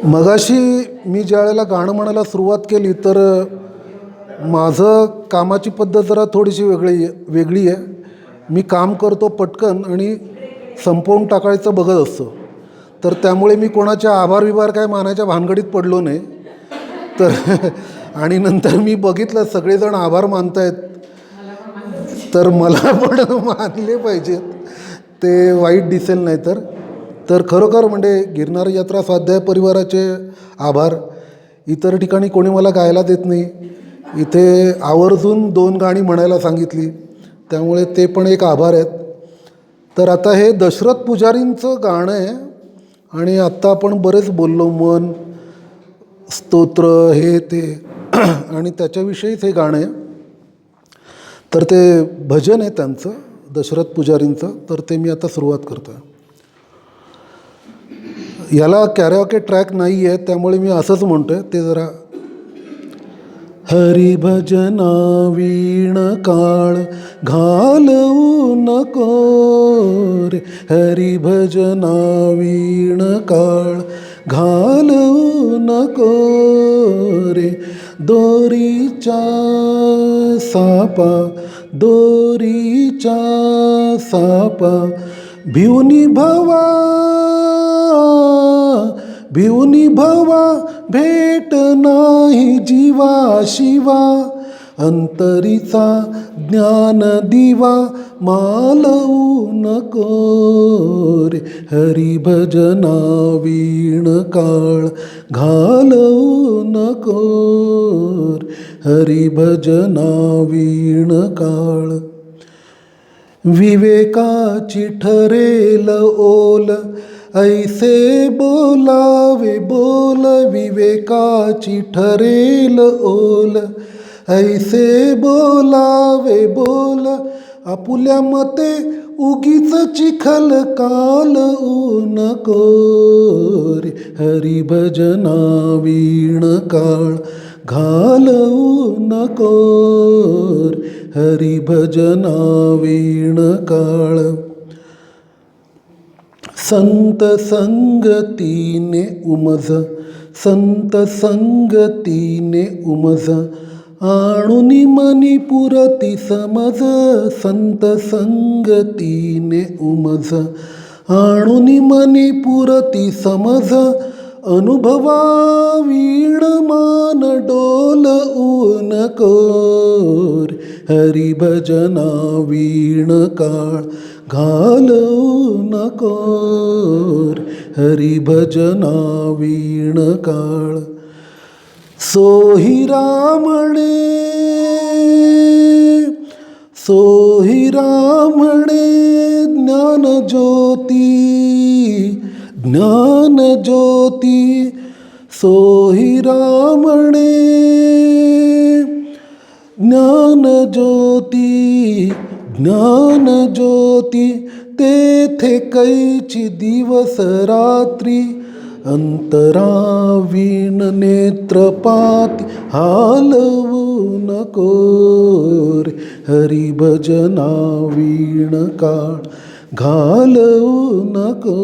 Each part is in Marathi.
मगाशी मी ज्या वेळेला गाणं म्हणायला सुरुवात केली तर माझं कामाची पद्धत जरा थोडीशी वेगळी आहे. मी काम करतो पटकन आणि संपवून टाकायचं बघत असतो. तर त्यामुळे मी कोणाचे आभार विभार काय मानायच्या भानगडीत पडलो नाही. तर आणि नंतर मी बघितलं सगळेजण आभार मानतायत, तर मला पण मानले पाहिजेत, ते वाईट दिसेल नाही तर. तर खरोखर म्हणजे गिरनार यात्रा स्वाध्याय परिवाराचे आभार. इतर ठिकाणी कोणी मला गायला देत नाही, इथे आवर्जून 2 गाणी म्हणायला सांगितली, त्यामुळे ते पण एक आभार आहेत. तर आता हे दशरथ पुजारींचं गाणं आहे आणि आत्ता आपण बरेच बोललो, मन स्तोत्र हे ते आणि त्याच्याविषयीच हे गाणं आहे. तर ते भजन आहे त्यांचं, दशरथ पुजारींचं. तर ते मी आता सुरुवात करतो आहे. याला कॅरओके ट्रॅक नाही आहे, त्यामुळे मी असंच म्हणतो आहे. ते जरा हरिभजना वीण काळ घालवू नको रे, हरिभजना वीण काळ घालवू नको रे, दोरीच्या सापा दोरीच्या सापा भिवनी भवा भिवनी भवा भेट नाही जीवा शिवा, अंतरीचा ज्ञान दिवा मालवू नको रे, हरिभजना वीण काळ घालवू नको रे, हरिभजना वीण काळ. विवेकाची ठरेल ओल ऐसे बोलावे बोल, विवेकाची ठरेल ओल ऐसे बोलावे बोल, आपुल्या मते उगीच चिखल कालवू नको रे, हरिभजना वीण काळ घालवू नको रे, हरिभजना वीण काळ. संत संगतीने उमज संत संगतीने उमज, आणुनी मनी पुरती समज, संत संगतीने उमज आणुनी मनी पुरती समज, अनुभवा वीण मान डोलवू नको रे, हरिभजना वीण काळ घालवू नको रे, हरिभजना वीण काळ. सोहिरामणे सोहिरामणे ज्ञानज्योती ज्ञानज्योती, सोहिरामणे ज्ञानज्योती ज्ञानज्योती, तेथे कैची दिवस रात्री, अंतरा वीण नेत्रपाती हालवू नको रे, हरिभजना वीण काळ घालवू नको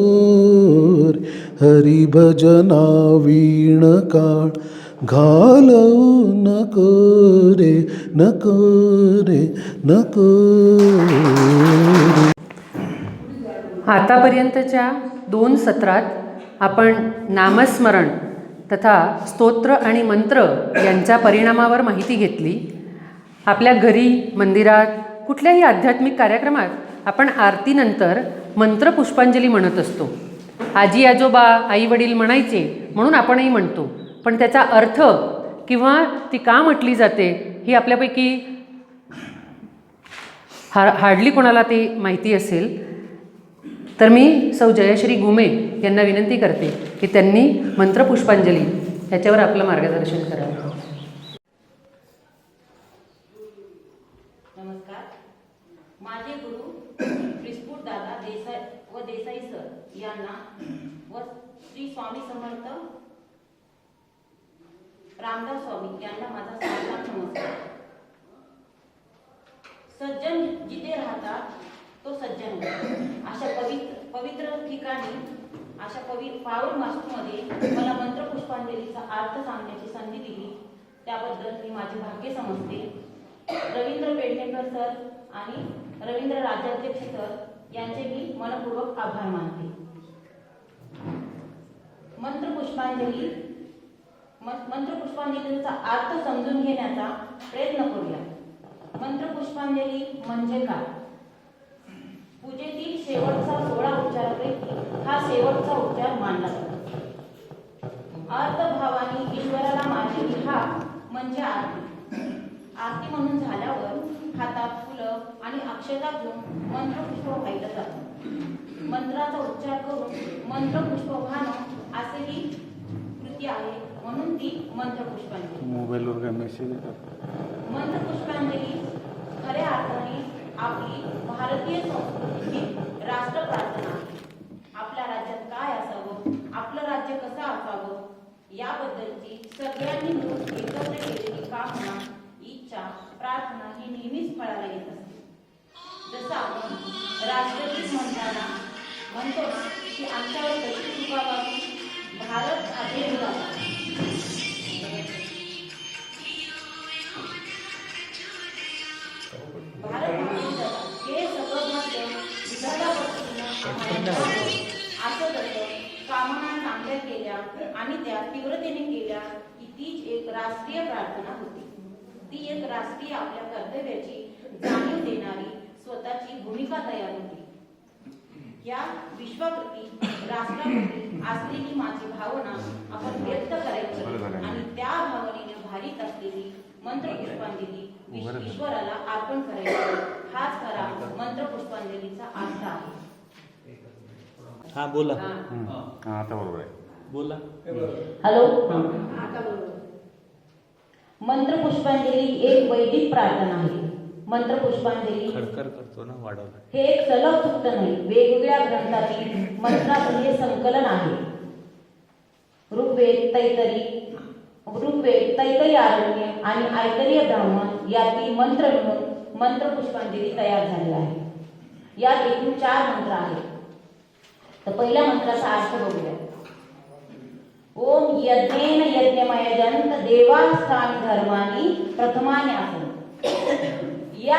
रे, हरिभजना वीण काळ घालवू नको रे, नको रे, नको रे. आतापर्यंतच्या 2 सत्रात आपण नामस्मरण तथा स्तोत्र आणि मंत्र यांच्या परिणामावर माहिती घेतली. आपल्या घरी, मंदिरात, कुठल्याही आध्यात्मिक कार्यक्रमात आपण आरतीनंतर मंत्र पुष्पांजली म्हणत असतो. आजी आजोबा आई वडील म्हणायचे म्हणून आपणही म्हणतो, पण त्याचा अर्थ किंवा ती का म्हटली जाते ही आपल्यापैकी हार्डली कोणाला ती माहिती असेल. तर मी सौ जयश्री गुमे यांना विनंती करते की त्यांनी मंत्रपुष्पांजली ह्याच्यावर आपलं मार्गदर्शन करावं. नमस्कार. माझे गुरु विस्फुट दादा देसाई व देसाई सर यांना व श्री स्वामी समर्थ रामदास स्वामी यांना माझा साष्टांग नमस्कार. सज्जन जिथे राहतात तो सज्जन, अशा पवित्र ठिकाणी अशा पावन वास्तूमध्ये मला मंत्रपुष्पांजलीचा अर्थ सांगण्याची संधी दिली त्याबद्दल मी माझे भाग्य समजते. रवींद्र पेडणेकर सर आणि रवींद्र राज्याध्यक्ष सर यांचे मी मनपूर्वक आभार मानते. मंत्रपुष्पांजलीचा अर्थ समजून घेण्याचा प्रयत्न करूया. मंत्रपुष्पांजली म्हणजे काय? पूजेतील शेवटचा 16 उच्चारापैकी हा शेवटचा उच्चार मानला जातो. अर्थभावाने ईश्वराला मानलेली हाक म्हणजे आरती. आरती म्हणून झाल्यावर हातात फुलं आणि अक्षता घेऊन मंत्रपुष्प वाहिलं जातं. मंत्राचा उच्चार करून मंत्रपुष्प वाहणं असे ही कृती आहे, म्हणून ती मंत्रपुष्पांजली. मोबाईलवर काय मेसेज येतात? मंत्रपुष्पांजली खऱ्या अर्थाने आपली भारतीय संस्कृतीची राष्ट्र प्रार्थना आहे. आपल्या राज्यात काय असावं, आपलं राज्य कसं असावं याबद्दलची सगळ्यांनी मिळून एकत्र केलेली कामना, इच्छा, प्रार्थना ही नेहमीच फळाला येत असते. जसं आपण राष्ट्रगीत म्हणतो ना की आमच्यावर कशी कृपा व्हावी, भारत आधे उदावा. भारत मातेचं हे सगळं भाग्य विधातापासून असं तसं कामना चांगल्या केल्या आणि त्या तीव्रतेने केल्या की तीच एक राष्ट्रीय प्रार्थना होती. ती एक राष्ट्रीय आपल्या कर्तव्याची जाणीव देणारी स्वतःची भूमिका तयार होती. या विश्वाप्रती राष्ट्राप्रती असलेली माझी भावना आपण व्यक्त करायची आणि त्या भावनेने भारित असलेली मंत्रपुष्पांजली ईश्वराला अर्पण करायची. हाच खरा मंत्रपुष्पांजलीचा अर्थ आहे. हा बोला. हा आता बरोबर आहे. बोला. हॅलो. मंत्रपुष्पांजली एक वैदिक प्रार्थना आहे. मंत्रपुष्पांजली खडखड करतो ना वाढवलं. हे एक सलग सूक्त नाही, वेगवेगळ्या ग्रंथातील मंत्राचं हे संकलन आहे. ऋग्वेद, तैतरी आरण्य आणि ऐतरीय ब्राह्मण यातील मंत्र मिळून मंत्रपुष्पांजली तयार झाली आहे. यात एकूण 4 मंत्र आहेत. तर पहिल्या मंत्राचा अर्थ बघूया. ओम यज्ञेन यज्ञमयजंत देवास्थानी धर्मानी प्रथमान्यासन. या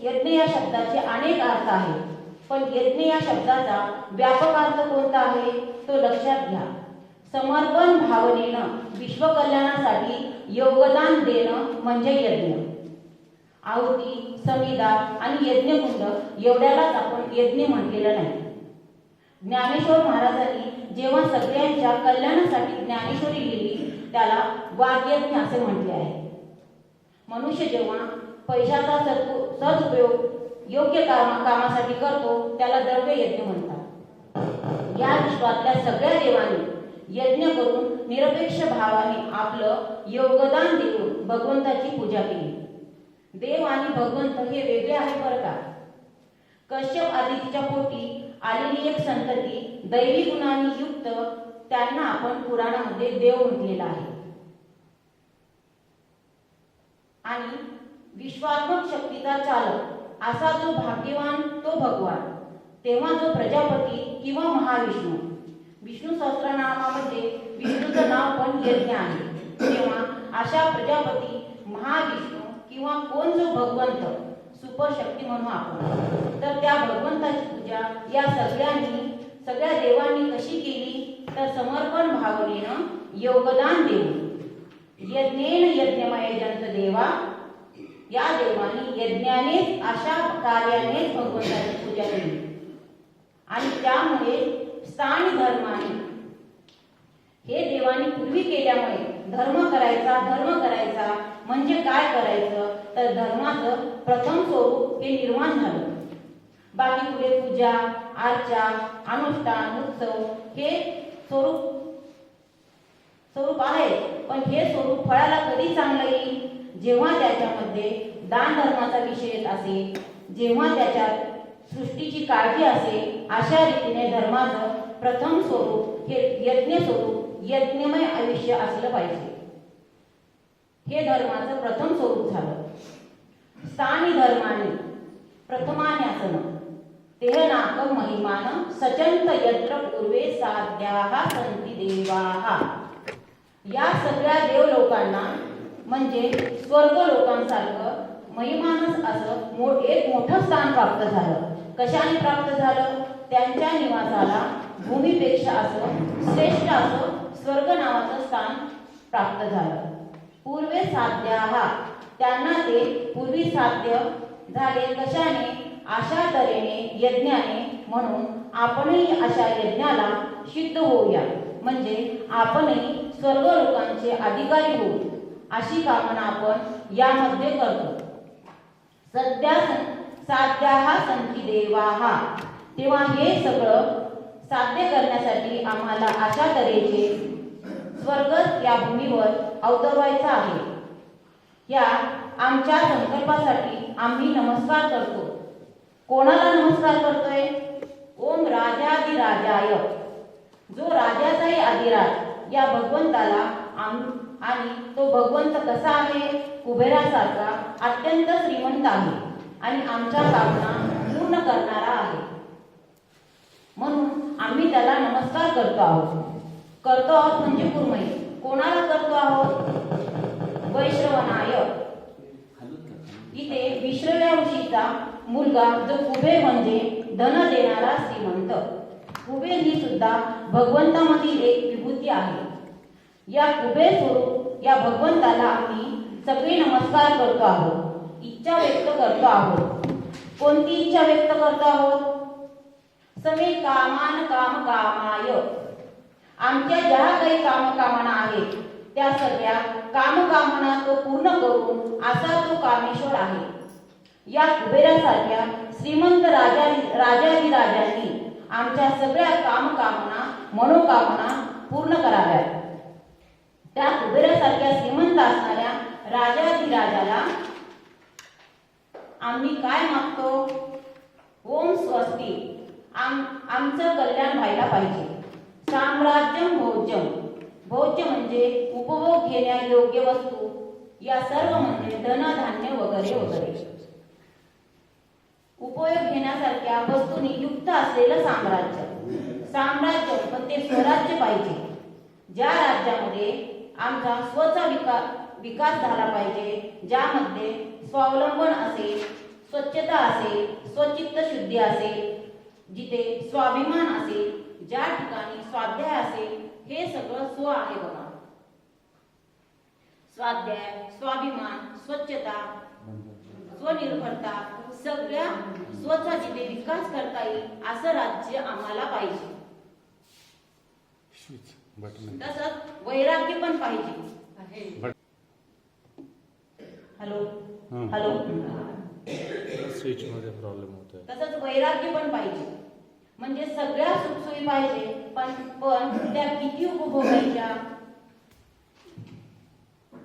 यज्ञ या शब्दाचे अनेक अर्थ आहेत, पण यज्ञ या शब्दाचा व्यापक अर्थ कोणता आहे तो लक्षात घ्या. समर्पण भावनेनं विश्वकल्याणासाठी योगदान देणं म्हणजे यज्ञ. आहुती, समिधा आणि यज्ञकुंड एवढ्यालाच आपण यज्ञ म्हटलेलं नाही. ज्ञानेश्वर महाराजांनी जेव्हा सगळ्यांच्या कल्याणासाठी ज्ञानेश्वरी लिहिली त्याला वाग्यज्ञ असे म्हटले आहे. मनुष्य जेव्हा पैशाचा सदुपयोग योग्य कामासाठी करतो त्याला द्रव्य यज्ञ म्हणतात. या विश्वातल्या सगळ्या देवांनी यज्ञ करून निरपेक्ष भावाने आपलं योगदान देऊन भगवंताची पूजा केली. देव आणि भगवंत हे वेगळे आहे बरं का. कश्यप आदितीच्या पोटी आलेली एक संतती दैवी गुणांनी युक्त, त्यांना आपण पुराणामध्ये देव म्हटलेला आहे. आणि विश्वात्मक शक्तीचा चालक असा जो भाग्यवान तो भगवान. तेव्हा जो प्रजापती किंवा महाविष्णू, विष्णू सहस्रनामामध्ये विष्णूचं नाव पण यज्ञ आहे. तेव्हा अशा प्रजापती, महाविष्णू किंवा कोण जो भगवंत, सुपरशक्ती म्हणू आपण, तर त्या भगवंताची पूजा या सगळ्या देवांनी कशी केली तर समर्पण भावनेनं योगदान देऊन. यज्ञेन यज्ञमयजंत देवा. या देवांनी यज्ञानेच अशा कार्यानेच भगवंताची पूजा केली आणि त्यामुळे स्थान धर्माने हे देवांनी पूर्वी केल्यामुळे धर्म करायचा म्हणजे काय करायचं तर धर्माचं प्रथम स्वरूप हे निर्माण झालं. बाकी पुढे पूजा, अर्चा, अनुष्ठान, उत्सव हे स्वरूप आहे. पण हे स्वरूप फळाला कधी चांगलं येईल जेव्हा त्याच्यामध्ये दान धर्माचा विषय असेल, जेव्हा त्याच्यात सृष्टीची काळजी असेल. अशा रीतीने धर्माचं प्रथम स्वरूप हे यज्ञ स्वरूप, यज्ञमय आयुष्य असलं पाहिजे. हे धर्माचं प्रथम स्वरूप झालं. स्थानी धर्माने प्रथमान्यासन. तेहनाकं महिमान सचंत यत्र पूर्वे साध्याः सन्ति देवाः. या सगळ्या देवलोकांना म्हणजे स्वर्ग लोकांसारखं महिमानच असं एक मोठं स्थान प्राप्त झालं. कशाने प्राप्त झालं? त्यांच्या निवासाला भूमीपेक्षा असं श्रेष्ठ असं स्वर्ग नावाचं स्थान प्राप्त झालं. पूर्वे साध्याः त्यांना ते पूर्वी साध्य झाले. कशाने? अशा तऱ्हेने यज्ञाने. म्हणून आपणही अशा यज्ञाला सिद्ध होऊया, म्हणजे आपणही स्वर्ग लोकांचे अधिकारी होऊ, अशी कामना आपण यामध्ये करतो. सध्या साध्याः सन्ति देवाः. तेव्हा हे सगळं साध्य करण्यासाठी आम्हाला अशा तऱ्हेचे स्वर्ग या भूमीवर अवतरवायचा आहे. या आमच्या संकल्पासाठी आम्ही नमस्कार करतो. कोणाला नमस्कार करतोय? ओम राजाधिराजाय, जो राजाचाही अधिराज या भगवंताला. आणि तो भगवंत कसा आहे? कुबेरासारखा अत्यंत श्रीमंत आहे आणि आमच्या कामना पूर्ण करणारा आहे. म्हणून आम्ही त्याला नमस्कार करतो आहोत म्हणजे कुर्मई. कोणाला करतो आहोत? वैश्रवणाय. इथे विश्रव्यांशीचा मुलगा जो कुबेर म्हणजे धन देणारा श्रीमंत. कुबेर ही सुद्धा भगवंतामधील एक विभूती आहे. या कुबेर स्वरूप या भगवंताला आम्ही सगळे नमस्कार करतो आहोत, इच्छा व्यक्त करतो आहोत. कोणती इच्छा व्यक्त करतो आहोत? समे कामान काम कामाय. आमच्या ज्या काही कामकामना आहेत त्या सगळ्या कामकामना तो पूर्ण करून असा तो कामेश्वर आहे. या कुबेरासारख्या श्रीमंत राजाधिराजांनी आमच्या सगळ्या कामकामना मनोकामना पूर्ण कराव्यात. त्या कुबेरासारख्या श्रीमंत असणाऱ्या राजाधिराजाला आम्ही काय मागतो? ओम स्वस्ती. आमचं कल्याण व्हायला पाहिजे. साम्राज्यम भोज्यम. भोज्य म्हणजे उपभोग घेण्यायोग्य वस्तू. या सर्व म्हणजे धनधान्य वगैरे वगैरे उपयोग घेण्यासारख्या वस्तूंनी युक्त असलेलं साम्राज्य. साम्राज्य पण ते स्वराज्य पाहिजे. ज्या राज्यामध्ये आमचा स्वचा विकास झाला पाहिजे, ज्यामध्ये स्वावलंबन असेल, स्वच्छता असेल, स्वचित्त शुद्धी असेल, जिथे स्वाभिमान असेल, ज्या ठिकाणी स्वाध्याय असेल. हे सगळं स्व आहे बघा. स्वाध्याय, स्वाभिमान, स्वच्छता, स्वनिर्भरता, सगळ्या स्वचा जिथे विकास करता येईल असं राज्य आम्हाला पाहिजे. तसंच वैराग्य पण पाहिजे. हॅलो हॅलो स्विच मध्ये प्रॉब्लेम होतोय. तसंच वैराग्य पण पाहिजे, म्हणजे सगळ्या सुखसोयी पाहिजे, पण त्या किती उपभोगायच्या?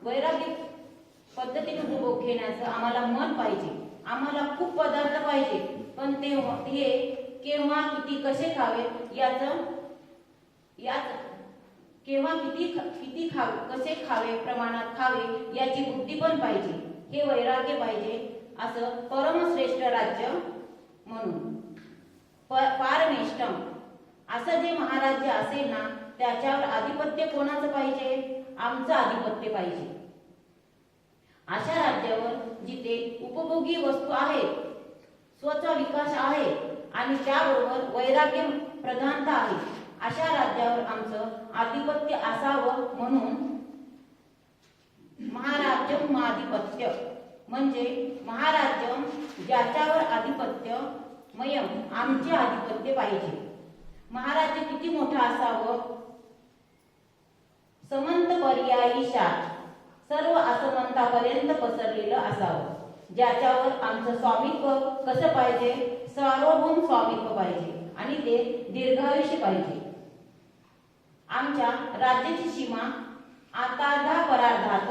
वैराग्य पद्धतीने उपभोग घेण्याचं आम्हाला मन पाहिजे. आम्हाला खूप पदार्थ पाहिजे, पण हे केव्हा किती कसे खावे याच केव्हा किती खावे, कसे खावे, प्रमाणात खावे याची बुद्धी पण पाहिजे. हे वैराग्य पाहिजे. असं परमश्रेष्ठ राज्य म्हणून पारमेष्टम असं जे महाराज्य असेल ना, त्याच्यावर आधिपत्य कोणाचं पाहिजे? आमचं आधिपत्य पाहिजे. अशा राज्यावर जिथे उपभोगी वस्तू आहेत, स्वचा विकास आहे आणि त्याबरोबर वैराग्य प्रधानता आहे, अशा राज्यावर आमचं आधिपत्य असावं. म्हणून महाराज्यमाधिपत्य म्हणजे महाराज्य ज्याच्यावर आधिपत्य मयम आमचे आधिपत्य पाहिजे. महाराज्य किती मोठं असावं? समंत पर्यायी शार, सर्व असमंतापर्यंत पसरलेलं असावं. ज्याच्यावर आमचं स्वामित्व कसं पाहिजे? सार्वभौम स्वामित्व पाहिजे आणि ते दीर्घायुष्य पाहिजे. आमच्या राज्याची सीमा आतार्धा परार्धात,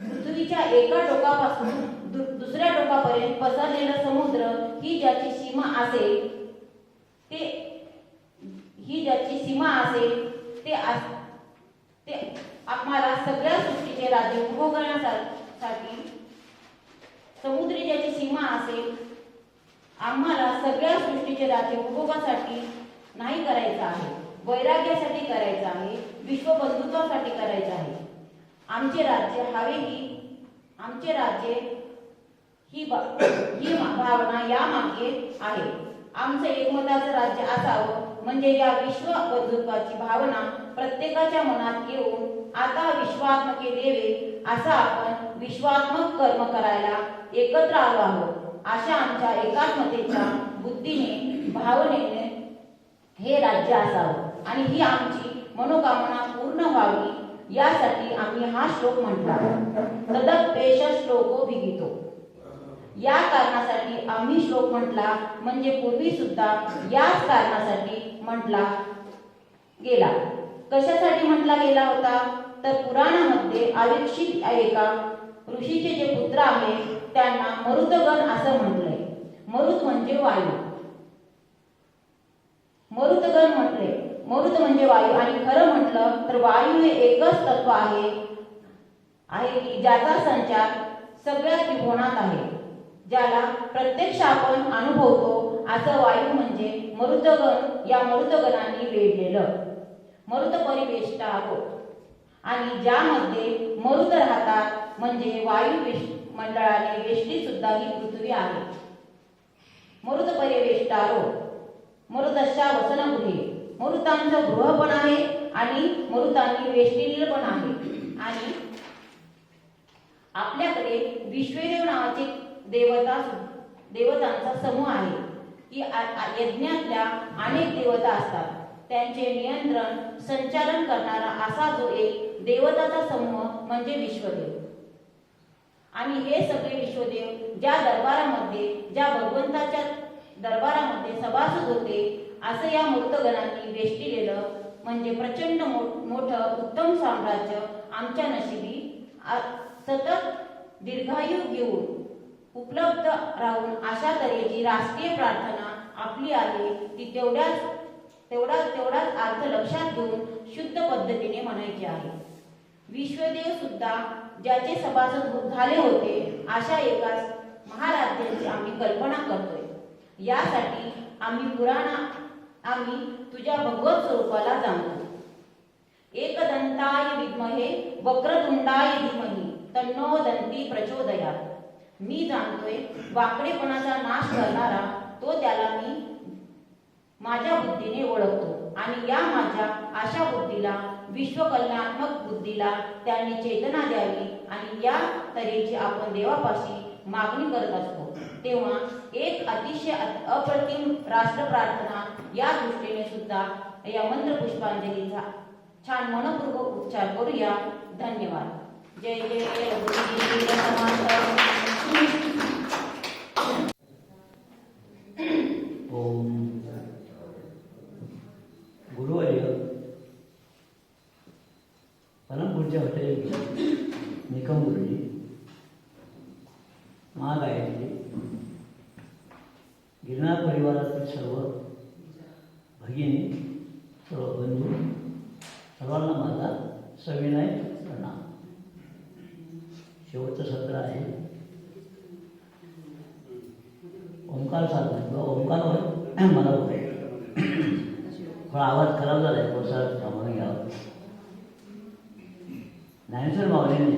पृथ्वीच्या एका टोकापासून दुसऱ्या टोकापर्यंत पसरलेलं समुद्र ही ज्याची सीमा असेल ते आम्हाला सगळ्या सृष्टीचे राज्य उपभोगण्यासाठी समुद्री ज्याची सीमा असेल आम्हाला सगळ्या सृष्टीचे राज्य उपभोगासाठी नाही करायचं आहे, वैराग्यासाठी करायचं आहे, विश्वबंधुत्वासाठी करायचं आहे. आमचे राज्य ही भावना यामागे आहे. आमचं एकमताचं राज्य असावं, म्हणजे या विश्वबंधुत्वाची भावना प्रत्येकाच्या मनात येऊन आता विश्वात्मके देवे असं आपण विश्वात्मक कर्म करायला एकत्र आलो आहोत. अशा आमच्या एकात्मतेच्या बुद्धीने, भावनेने हे राज्य असावं आणि ही आमची मनोकामना पूर्ण व्हावी यासाठी आम्ही हा श्लोक म्हटला. तदपेश श्लोको विहितो. या कारणासाठी आम्ही श्लोक म्हटला, म्हणजे पूर्वी सुद्धा याच कारणासाठी म्हटला गेला. कशासाठी म्हटला गेला होता तर पुराणामध्ये अविक्षित एका ऋषीचे जे पुत्र आहे त्यांना मरुतगण असं म्हटलंय. मरुत म्हणजे वायू, मरुतगण म्हटले. मरुत म्हणजे वायू आणि खरं म्हटलं तर वायू हे एकच तत्व आहे की ज्याचा संचार सगळ्या त्रिभुवनात आहे, ज्याला प्रत्यक्ष आपण अनुभवतो असं वायू म्हणजे मरुतगण. या मरुतगणांनी वेढलेलं मरुत परिवेष्टारो आणि ज्यामध्ये मरुत राहतात म्हणजे वायू मंडळाने वेष्टी सुद्धा ही पृथ्वी आहे. मरुत परिवेष्टारो मरुतशा वसनगृहे. मरुतांचं गृह पण आहे आणि मरुतांनी वेष्टिलेलं पण आहे. आणि आपल्याकडे विश्वदेव नावाचे देवतांचा समूह आहे की यज्ञातल्या अनेक देवता असतात. त्यांचे नियंत्रण संचालन करणारा असा जो एक देवताचा समूह म्हणजे विश्वदेव. आणि हे सगळे विश्वदेव ज्या दरबारामध्ये, ज्या भगवंताच्या दरबारामध्ये सभासद होते असं या मृतगणांनी वेष्टिलेलं म्हणजे प्रचंड मोठं उत्तम साम्राज्य आमच्या नशिबी सतत दीर्घायू घेऊन उपलब्ध राहून अशा तऱ्हेची राष्ट्रीय प्रार्थना आपली आहे ती तेवढाच अर्थ लक्षात घेऊन शुद्ध पद्धतीने म्हणायची आहे. विश्वदेव सुद्धा ज्याचे सभासद झाले होते अशा एका महाराज्याची आम्ही कल्पना करतोय. यासाठी आम्ही तुझ्या भगवत स्वरूपाला जाणतो. एकदंताय विद्महे वक्रतुंडाय धीमहि तन्नो दंती प्रचोदयात्. मी जाणतोय वाकडेपणाचा नाश करणारा तो, त्याला मी माझ्या बुद्धीने ओळखतो आणि या माझ्या अशा बुद्धीला, विश्वकल्याणात्मक बुद्धीला त्यांनी चेतना द्यावी आणि या तऱ्हेची आपण देवापाशी मागणी करत असतो. तेव्हा एक अतिशय अप्रतिम राष्ट्र प्रार्थना या दृष्टीने सुद्धा या मंत्र पुष्पांजलीचा छान मनपूर्वक उच्चार करूया. धन्यवाद. जय जय गुरुजी समर्थ. ओम गुरुवर्य परमपूज्य हॉटेल निकम गुरुजी, महागायत्री, गिरनार परिवारातील सर्व भगिनी, सर्व बंधू, सर्वांना माझा सविनय प्रणाम. शेवटचं सत्र आहे. ओंकार साधना किंवा ओंकार मला होते. थोडा आवाज खराब झाला आहे, कोसार थांबवून घ्यावा. ज्ञानेश्वर माऊलीने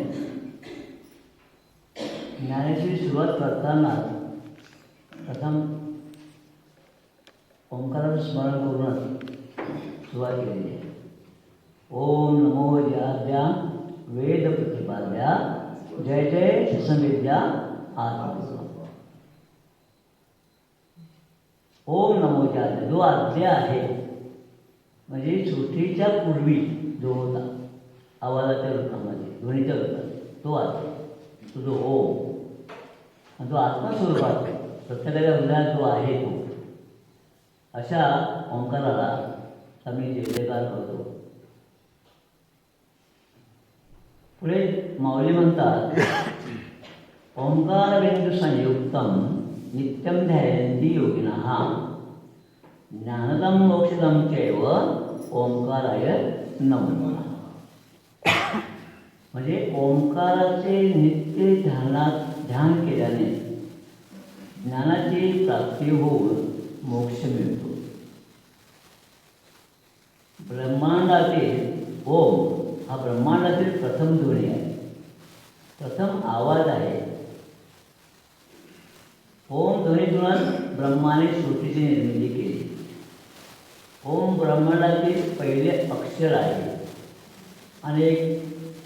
ज्ञानेश्वरी सुरुवात करताना प्रथम ओंकाराचं स्मरण करूनच सुरुवात केलेली आहे. ओम नमो याद्या वेद प्रतिपाद्या जय जय समिद्या आत्मा. ओम नमो याद्या जो आद्या आहे म्हणजे सृष्टीच्या पूर्वी जो होता आवाजाच्या रूपामध्ये, ध्वनीच्या रूपात तो आद्या, तो जो ओम आणि तो आत्मस्वरूपात प्रत्येकाच्या हृदयात जो आहे तो, अशा ओंकाराला आम्ही जयजयकार करतो. पुढे माऊली म्हणतात ओंकार बिंदू संयुक्तम नित्यम ध्यायंती योगिनः ज्ञानदम मोक्षदम चैव ओंकाराय नमः. म्हणजे ओंकाराचे नित्य ध्यान केल्याने ज्ञानाची प्राप्ती होऊन मोक्ष मिळतो. ब्रह्मांडातील ओम हा ब्रह्मांडातील प्रथम ध्वनी आहे, प्रथम आवाज आहे. ओम ध्वनीतूनच ब्रह्माने सृष्टीची निर्मिती केली. ओम ब्रह्मांडातील पहिले अक्षर आहे आणि एक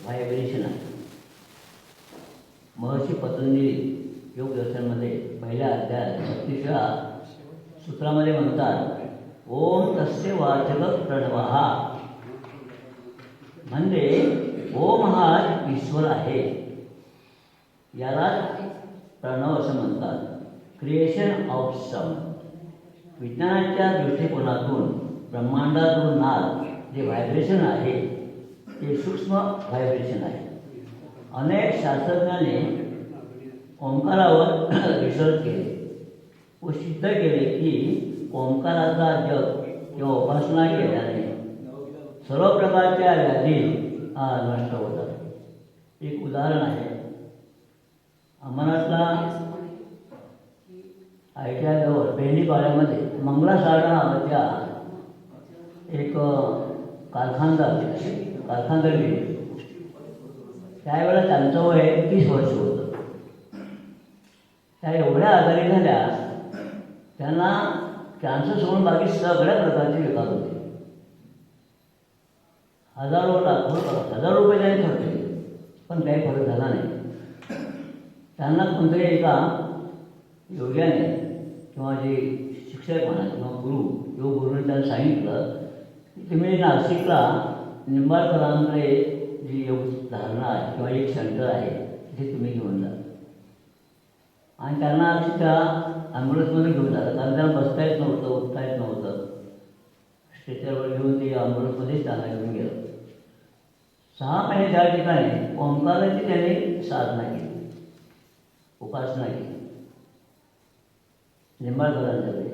व्हायब्रेशन आहे. महर्षी पतंजली योग दर्शनमध्ये पहिल्या अध्यायात 36व्या सूत्रामध्ये म्हणतात, ओम तस्य वाचक प्रणवः, म्हणजे ओम हा ईश्वर आहे. यालाच प्रणव असं म्हणतात. Creation of sound. विज्ञानाच्या दृष्टिकोनातून ब्रह्मांडातून नाद जे व्हायब्रेशन आहे ते सूक्ष्म व्हायब्रेशन आहे. अनेक शास्त्रज्ञांनी ओंकारावर रिसर्च केले व सिद्ध केले की ओंकाराचा जप किंवा उपासना केल्याने सर्व प्रकारच्या व्याधी नष्ट होतात. एक उदाहरण आहे, अमरनाथला आयट्याजवळ बेंडीपाड्यामध्ये मंगलासागर नावाच्या एक कारखानदार गेले. त्यावेळेला त्यांचं वय 30 वर्ष होतं. त्या एवढ्या आजारी झाल्या, त्यांना कॅन्सर सोडून बाकी सगळ्या प्रकारचे विकार होते. हजार रुपये त्यांनी खर्च केले, पण काही फरक झाला नाही. त्यांना कोणतरी एका योग्याने किंवा जे शिक्षक म्हणा किंवा योग गुरुने त्यांना सांगितलं की तुम्ही नाशिकला निंबाळकरांकडे जी योग धारणा आहे किंवा एक सेंटर आहे तिथे तुम्ही घेऊन जा. आणि त्यांना त्या ॲम्ब्युलन्समध्ये घेऊन जातात, कारण त्यांना बसता येत नव्हतं, उठता येत नव्हतं. स्ट्रेचरवर घेऊन ते ॲम्ब्युलन्समध्येच त्यांना घेऊन गेलं. 6 महिने त्या ठिकाणी ओंकाराची त्यांनी साधना केली, उपासना केली निंबाळकरांच्याकडे.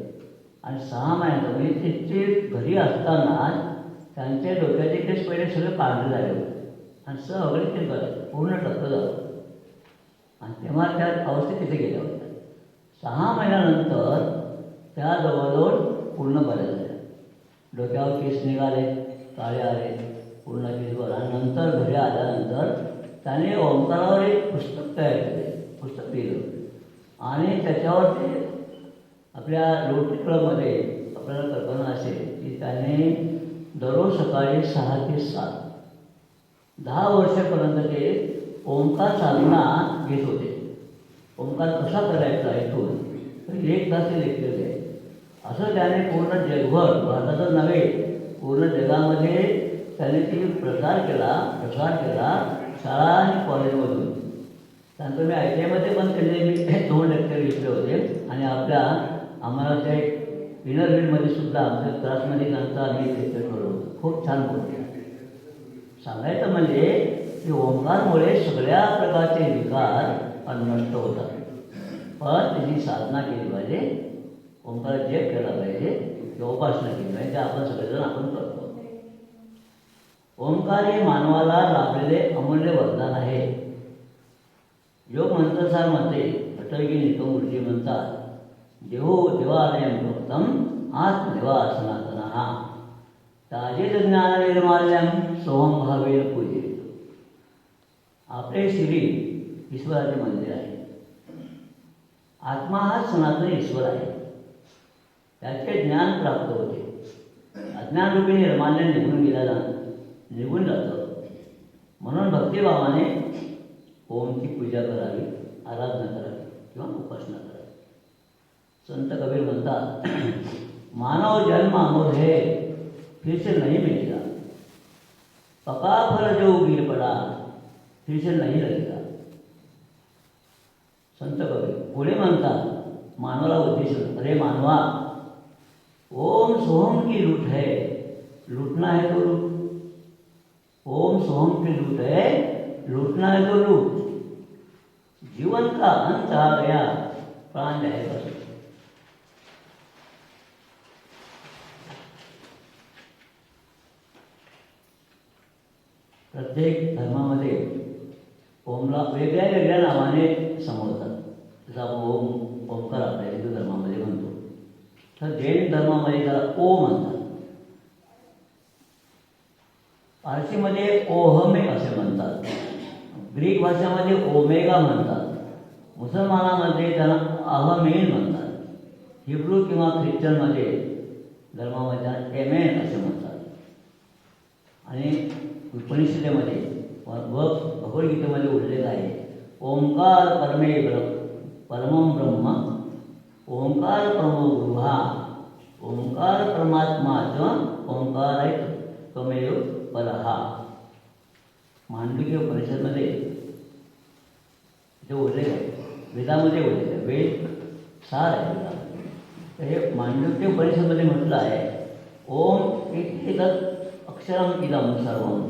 आणि 6 महिन्यात म्हणजे ते घरी असताना त्यांच्या डोक्याचे केस पहिले सगळे पांढरे झाले होते आणि सगळे ते पूर्ण टक्क झालं. आणि तेव्हा त्या अवस्थेत तिथे गेल्या होत्या. 6 महिन्यानंतर त्या जवळजवळ पूर्ण बऱ्या झाल्या. डोक्यावर केस निघाले, काळे आले, पूर्ण केसवर. आणि नंतर घरी आल्यानंतर त्याने ओंकारावर एक पुस्तक तयार केले, पुस्तक लिहिलं. आणि त्याच्यावर ते आपल्या रोटरी क्लबमध्ये आपल्याला कल्पना असेल की त्याने दररोज सकाळी 6 ते 7 10 वर्षापर्यंत ते ओंकार साधना घेत होते. ओंकार कसा करायचा ऐकून तर 1 तास ते लेक्चर आहे. असं त्याने पूर्ण जगभर, भारतातच नव्हे पूर्ण जगामध्ये त्याने ती प्रसार केला शाळा आणि कॉलेजमधून. त्यानंतर मी ITIमध्ये पण त्यांनी मी 2 लेक्चर घेतले होते. आणि आपल्या आम्हाला त्या इनर फील्डमध्ये सुद्धा आमच्या क्लासमध्ये त्यांचा आम्ही लेक्चर ठेवलं होतं. खूप छान बोलतो. सांगायचं म्हणजे की ओंकारमुळे सगळ्या प्रकारचे विकार नष्ट होतात. पण त्याची साधना केली पाहिजे, ओंकार जप केला पाहिजे किंवा उपासना केली पाहिजे. आपण सगळेजण करतो. ओंकार हे मानवाला लाभलेले अमूल्य वरदान आहे. योग मंत्रसार मध्ये अटलगी निकमूर्ती म्हणतात, देहो देवालयं प्रोक्तम आत्मदेवा सनातनः ताजेत ज्ञान निर्माल्यम सोहम भावेन पूजेत. आपले शरीर ईश्वराचे मंदिर आहे. आत्मा हा सनातन ईश्वर आहे. त्याचे ज्ञान प्राप्त होते. अज्ञानरूपी निर्माल्य निघून जातं. म्हणून भक्तिभावाने ओमची पूजा करावी, आराधना करावी किंवा उपासना करावी. संत कबीर म्हणतात, मानव जन्म अमोघ है फिर से नहीं मिलेगा, पका फल जो गिर पड़ा फिर से नहीं लगेगा. संत कबीर पुढे म्हणतात, मानवाला उद्देशून, अरे मानवा, ओम सोहम की लूट है, लूटना है तो लूट. ओम सोहम की लूट है, लूटना है तो लूट. जीवन का अंत आ गया, प्राण जाएगा. प्रत्येक धर्मामध्ये ओमला वेगळ्या वेगळ्या नावाने संबोधतात. जसा ओम ओंकार आपल्या हिंदू धर्मामध्ये म्हणतो. तर जैन धर्मामध्ये त्याला ओ म्हणतात. पारसीमध्ये ओहमे असे म्हणतात. ग्रीक भाषेमध्ये ओमेगा म्हणतात. मुसलमानामध्ये त्याला अहमेन म्हणतात. हिब्रू किंवा ख्रिश्चनमध्ये धर्मामध्ये एमेन असे म्हणतात. आणि उपनिषदेमध्ये व भगवद्गीतेमध्ये उल्लेख आहे ओंकार परमं ब्रह्म, ओंकार परमो गुरुहा, ओंकार परमात्मा च ओंकार त्वमेव परहा. मांडविकी उपनिषदमध्ये जो उल्लेख आहे, वेदामध्ये उल्लेख आहे, वेद सार आहे वेदामध्ये. तर हे मांडविकी उपनिषदमध्ये म्हटलं आहे ओम एकच अक्षरम इदम सर्वम,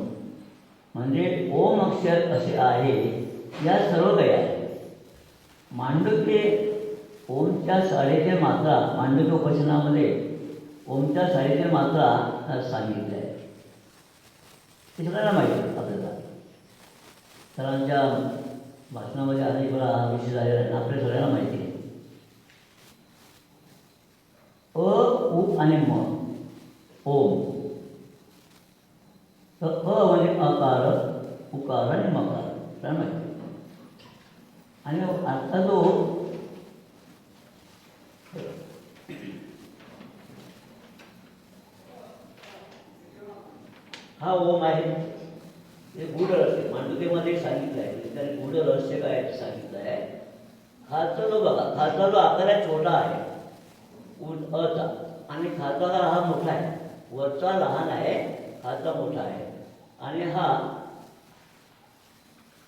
म्हणजे ओम अक्षर असे आहे या सर्व काही आहे. मांडव्य ओमच्या 3.5 मात्रा मांडव्य उपनिषदामध्ये ओमच्या 3.5 मात्रा सांगितल्या आहेत. ते सगळ्यांना माहिती आहे आपल्याला. सरांच्या भाषणामध्ये अनेक वेळा हा विषय झालेला आहे, आपल्या सगळ्यांना माहिती आहे. अ, उ आणि म ओम. तर अ म्हणजे अकार, उकार आणि मकार, आपल्याला माहिती आहे. आणि आता जो हा ओम आहे ते गूढ रहस्य मांडुकेमध्ये सांगितलं आहे. त्याने गूढ रहस्य काय आहे सांगितलं आहे. खाचा जो बघा, खाचा जो आकारात छोटा आहे अचा, आणि खाचा हा मोठा आहे. वरचा लहान आहे, खाचा मोठा आहे. आणि हा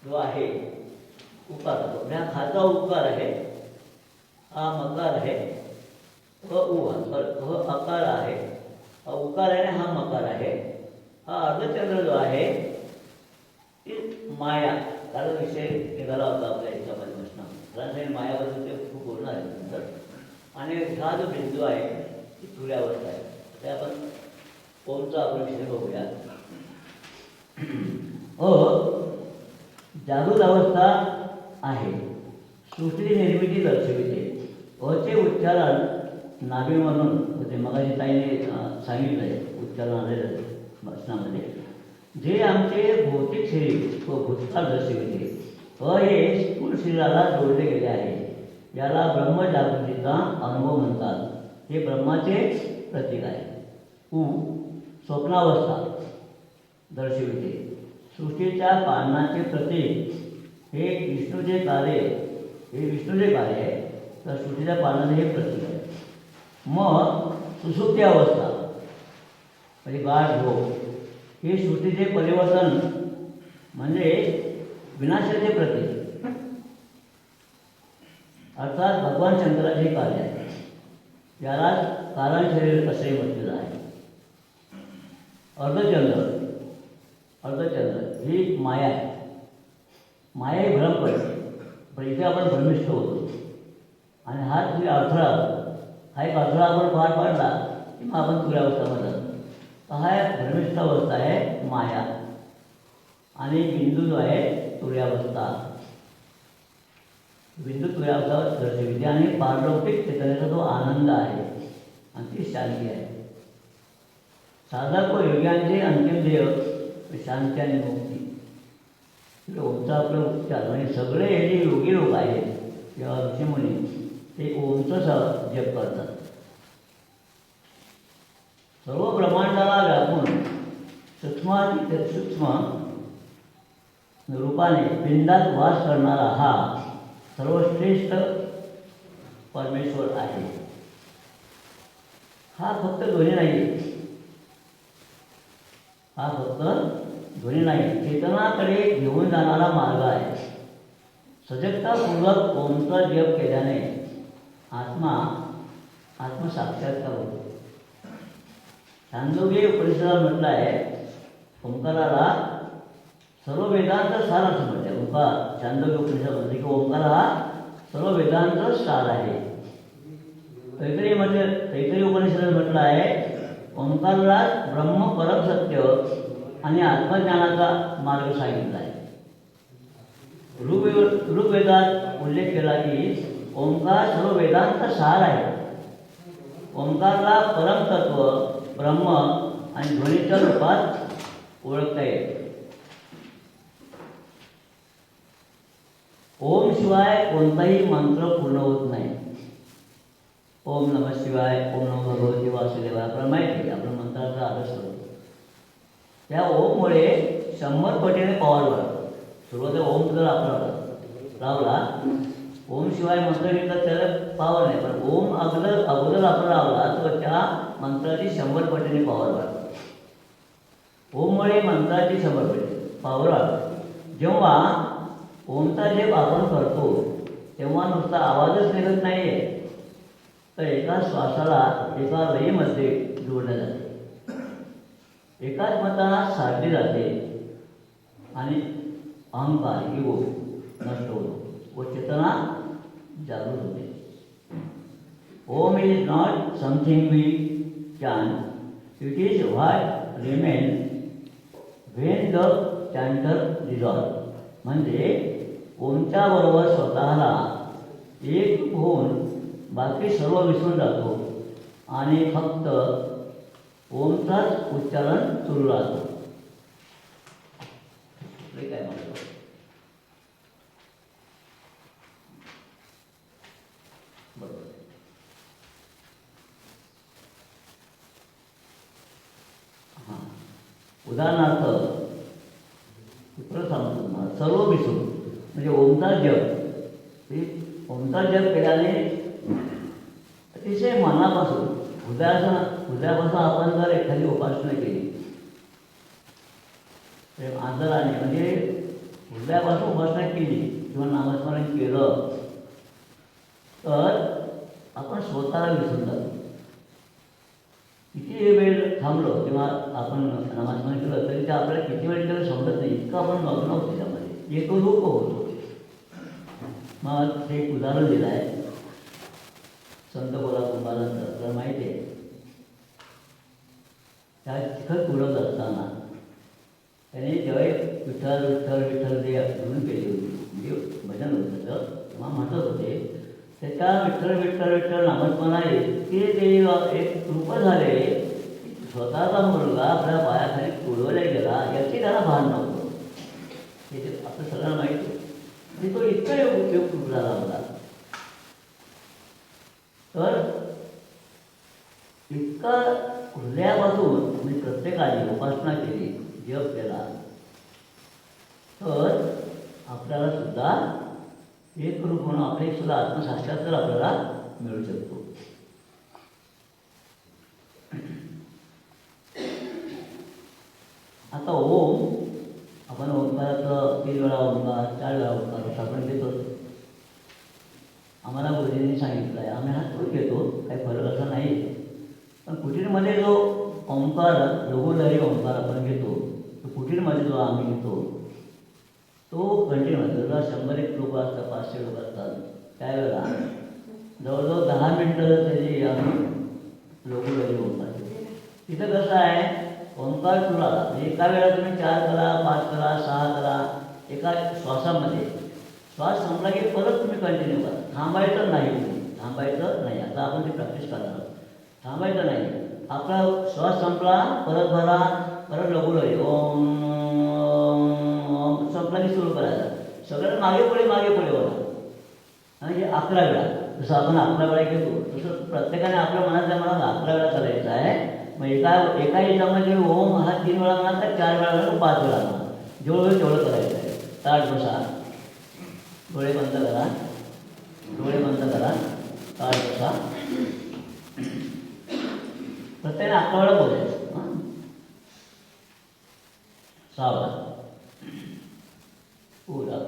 जो आहे उकार, हा खाचा उकार आहे, हा मकार आहे, ह अकार आहे, हा उकार आहे आणि हा मकार आहे. हा अर्धचंद्र जो आहे ती माया, त्याला विषय निघाला होता आपल्या याच्यामध्ये प्रश्न मायाबद्दल ते खूप बोलणार आहे नंतर. आणि हा जो बिंदू आहे ती तुर्यावस्था आहे. ते आपण ओमचा आपण विषय बघूया. जागृत अवस्था आहे, सृष्टी निर्मिती दर्शविते. अचे उच्चारण नाभीमधून होते. मगाशी ताईने सांगितलं आहे उच्चारण आलेलं भाषणामध्ये. जे आमचे भौतिक शरीर व भूतकाळ दर्शविते. हे स्थूल शरीराला जोडले गेले आहे. याला ब्रह्मजागृतीचा अनुभव म्हणतात. हे ब्रह्माचे प्रतीक आहे. स्वप्नावस्था दर्शविते. सृष्टीच्या पालनाचे प्रतीक हे विष्णूचे कार्य आहे. तर सृष्टीच्या पालनाचे हे प्रतीक आहे. मग सुसुप्ती अवस्था म्हणजे गाढ झोप, हे सृष्टीचे परिवर्तन म्हणजे विनाशाचे प्रतीक, अर्थात भगवान शंकराचे कार्य आहे. याला कारण शरीर असे म्हटलेलं आहे. अर्धचंद्र ही माया आहे. माया ही भ्रम पडते, पण इथे आपण भ्रमिष्ठ होतो. आणि हा तुम्ही अडथळा, हा एक अडथळा आपण पार पाडला की मग आपण तुर्यावस्थामध्ये जातो. तर हा एक भ्रमिष्ठ अवस्था आहे माया. आणि बिंदू जो आहे तुर्यावस्था, बिंदू तुर्यावस्था दर्शविते. आणि पारलौकिक चैतन्याचा जो आनंद आहे आणि ती शांती आहे. साधक व योग्यांचे अंतिम ध्येय शांती आणि मुक्ती. ओमचा आपलं उच्चार म्हणजे सगळे हे जे योगी लोक आहेत किंवा ऋषीमुनी ते ओमचं जप करतात. सर्व ब्रह्मांडाला व्यापून सूक्ष्म रूपाने पिंडात वास करणारा हा सर्वश्रेष्ठ परमेश्वर आहे. हा फक्त ध्वनी नाही, चेतनाकडे घेऊन जाणारा मार्ग आहे. सजगतापूर्वक ओमचा जप केल्याने आत्मसाक्षात्कार होतो. छांदोग्य उपनिषदात म्हटलं आहे ओंकाराला सर्व वेदांत सार असं म्हटलं. ओंकार छांदोग्य उपनिषद म्हणते की ओंकार हा सर्व वेदांत सार आहे. तैतरी उपनिषदात म्हटलं आहे ओंकाराला ब्रह्म परम सत्य आणि आत्मज्ञानाचा मार्ग सांगितला आहे. ऋग्वेदात उल्लेख केला की ओंकार सर्व वेदांचा सार आहे. ओंकारला परमतत्व, ब्रह्म आणि ध्वनीच्या रूपात ओळखता येते. ओम शिवाय कोणताही मंत्र पूर्ण होत नाही. ओम नमः शिवाय, ओम नमः भगवती वासुदेवाय, आपल्याला माहिती आहे, आपण मंत्राचा अभ्यास करतो. त्या ओममुळे 100 पटीने पॉवर वाढतो. सुरुवातीला ओम जर आपला लावला, ओम शिवाय मंत्र घेतला त्याला पॉवर नाही, पण ओम अगोदर आपण लावला तर त्या मंत्राची 100 पटीने पॉवर वाढते. ओममुळे मंत्राची 100 पटी पॉवर वाढते. जेव्हा ओमचा जप आपण करतो तेव्हा नुसता आवाजच निघत नाही आहे, तर एका श्वासाला एका लयीमध्ये जोडलं जाते, एकात्मता साधली जाते आणि अहंकार इगो नष्ट होतो व चेतना जागृत होते. Om is not something we can, it is what remain when the chanter dissolve. म्हणजे ओमच्या बरोबर स्वतःला एक होऊन बाकी सर्व विसरून जातो आणि फक्त ओमचाच उच्चारण सुरू राहतो. हे काय म्हणतो? बरोबर. हां, उदाहरणार्थ सांगतो तुम्हाला, सर्व विसरून म्हणजे ओमचा जप. ओमचा जप केल्याने अतिशय मनापासून हृदयापासून आपण जर एखादी उपासना केली, आदराने म्हणजे हृदयापासून उपासना केली किंवा नामस्मरण केलं तर आपण स्वतःला विसरून जातो. किती वेळ थांबलो किंवा आपण नामस्मरण केलं तरी ते आपल्याला किती वेळ केलं समजत नाही, इतकं आपण मग्न होतो त्याच्यामध्ये, एकरूप होतो. मग ते एक उदाहरण दिलं आहे संत गोरा कुंभारांचं. आपल्याला माहिती आहे, त्या चिखल तुळत असताना त्याने जेव्हा विठ्ठल विठ्ठल विठ्ठल जे म्हणून केली होती, म्हणजे भजन होतं तेव्हा म्हणत होते, त्याच्या विठ्ठल विठ्ठल विठ्ठल नामस्मरणाने ते एक कृपा झाले, स्वतःचा मुलगा आपल्या पायाखाली तुळवल्या गेला याची त्याला भान नव्हतं. हे आपलं सगळ्यांना माहिती आहे. तो इतका उपयोग झाला मला, तर इतका हृदयापासून म्हणजे प्रत्येकाने उपासना केली, जप केला तर आपल्याला सुद्धा एक रूप म्हणून आपले सुद्धा आत्मसाक्षात्कार आपल्याला मिळू शकतो. आता ओम आपण ओंकाराचं 3 वेळा ओंकार, 4 वेळा ओंकार आपण घेतो. आम्हाला गुरुजींनी सांगितलं आहे, आम्ही हा तोच घेतो, काही फरक असा नाही. पण कुटीरमध्ये जो ओंकार, लघुलहरी ओंकार आपण घेतो, तो कुटीरमध्ये जो आम्ही घेतो तो कंटिन्यू, जर 100 लोक असतात, 500 लोक असतात, त्यावेळेला जवळजवळ 10 मिनटं त्याची आम्ही लघुलहरी ओंकार घेतो. तिथं कसं आहे, ओंकार सुरू आला म्हणजे एका वेळा तुम्ही 4 करा, 5 करा, 6 करा, एका श्वासामध्ये. श्वास संपला की परत तुम्ही कंटिन्यू करा, थांबायचं नाही. थांबायचं नाही. आता आपण ते प्रॅक्टिस करणार, थांबायचं नाही. आपला श्वास संपला परत भरा, परत लघुलहरी ओम ओम संपला की सुरू करायचा. सगळं मागे पुढे बघा. आणि हे 11 वेळा, जसं आपण 11 वेळा घेतो तसं प्रत्येकाने आपल्या मनातल्या मनात 11 वेळा करायचं आहे. मग एका याच्यामध्ये ओम हा 3 वेळा म्हणा, 4 वेळा म्हणा, 5 वेळा म्हणा, जेवढं होईल तेवढं करायचं आहे. ताट बसा, डोळे बंद करा, ताट बसा. प्रत्येकाने 11 वेळा बोलायचं. हां, 6 वेळा पुरा.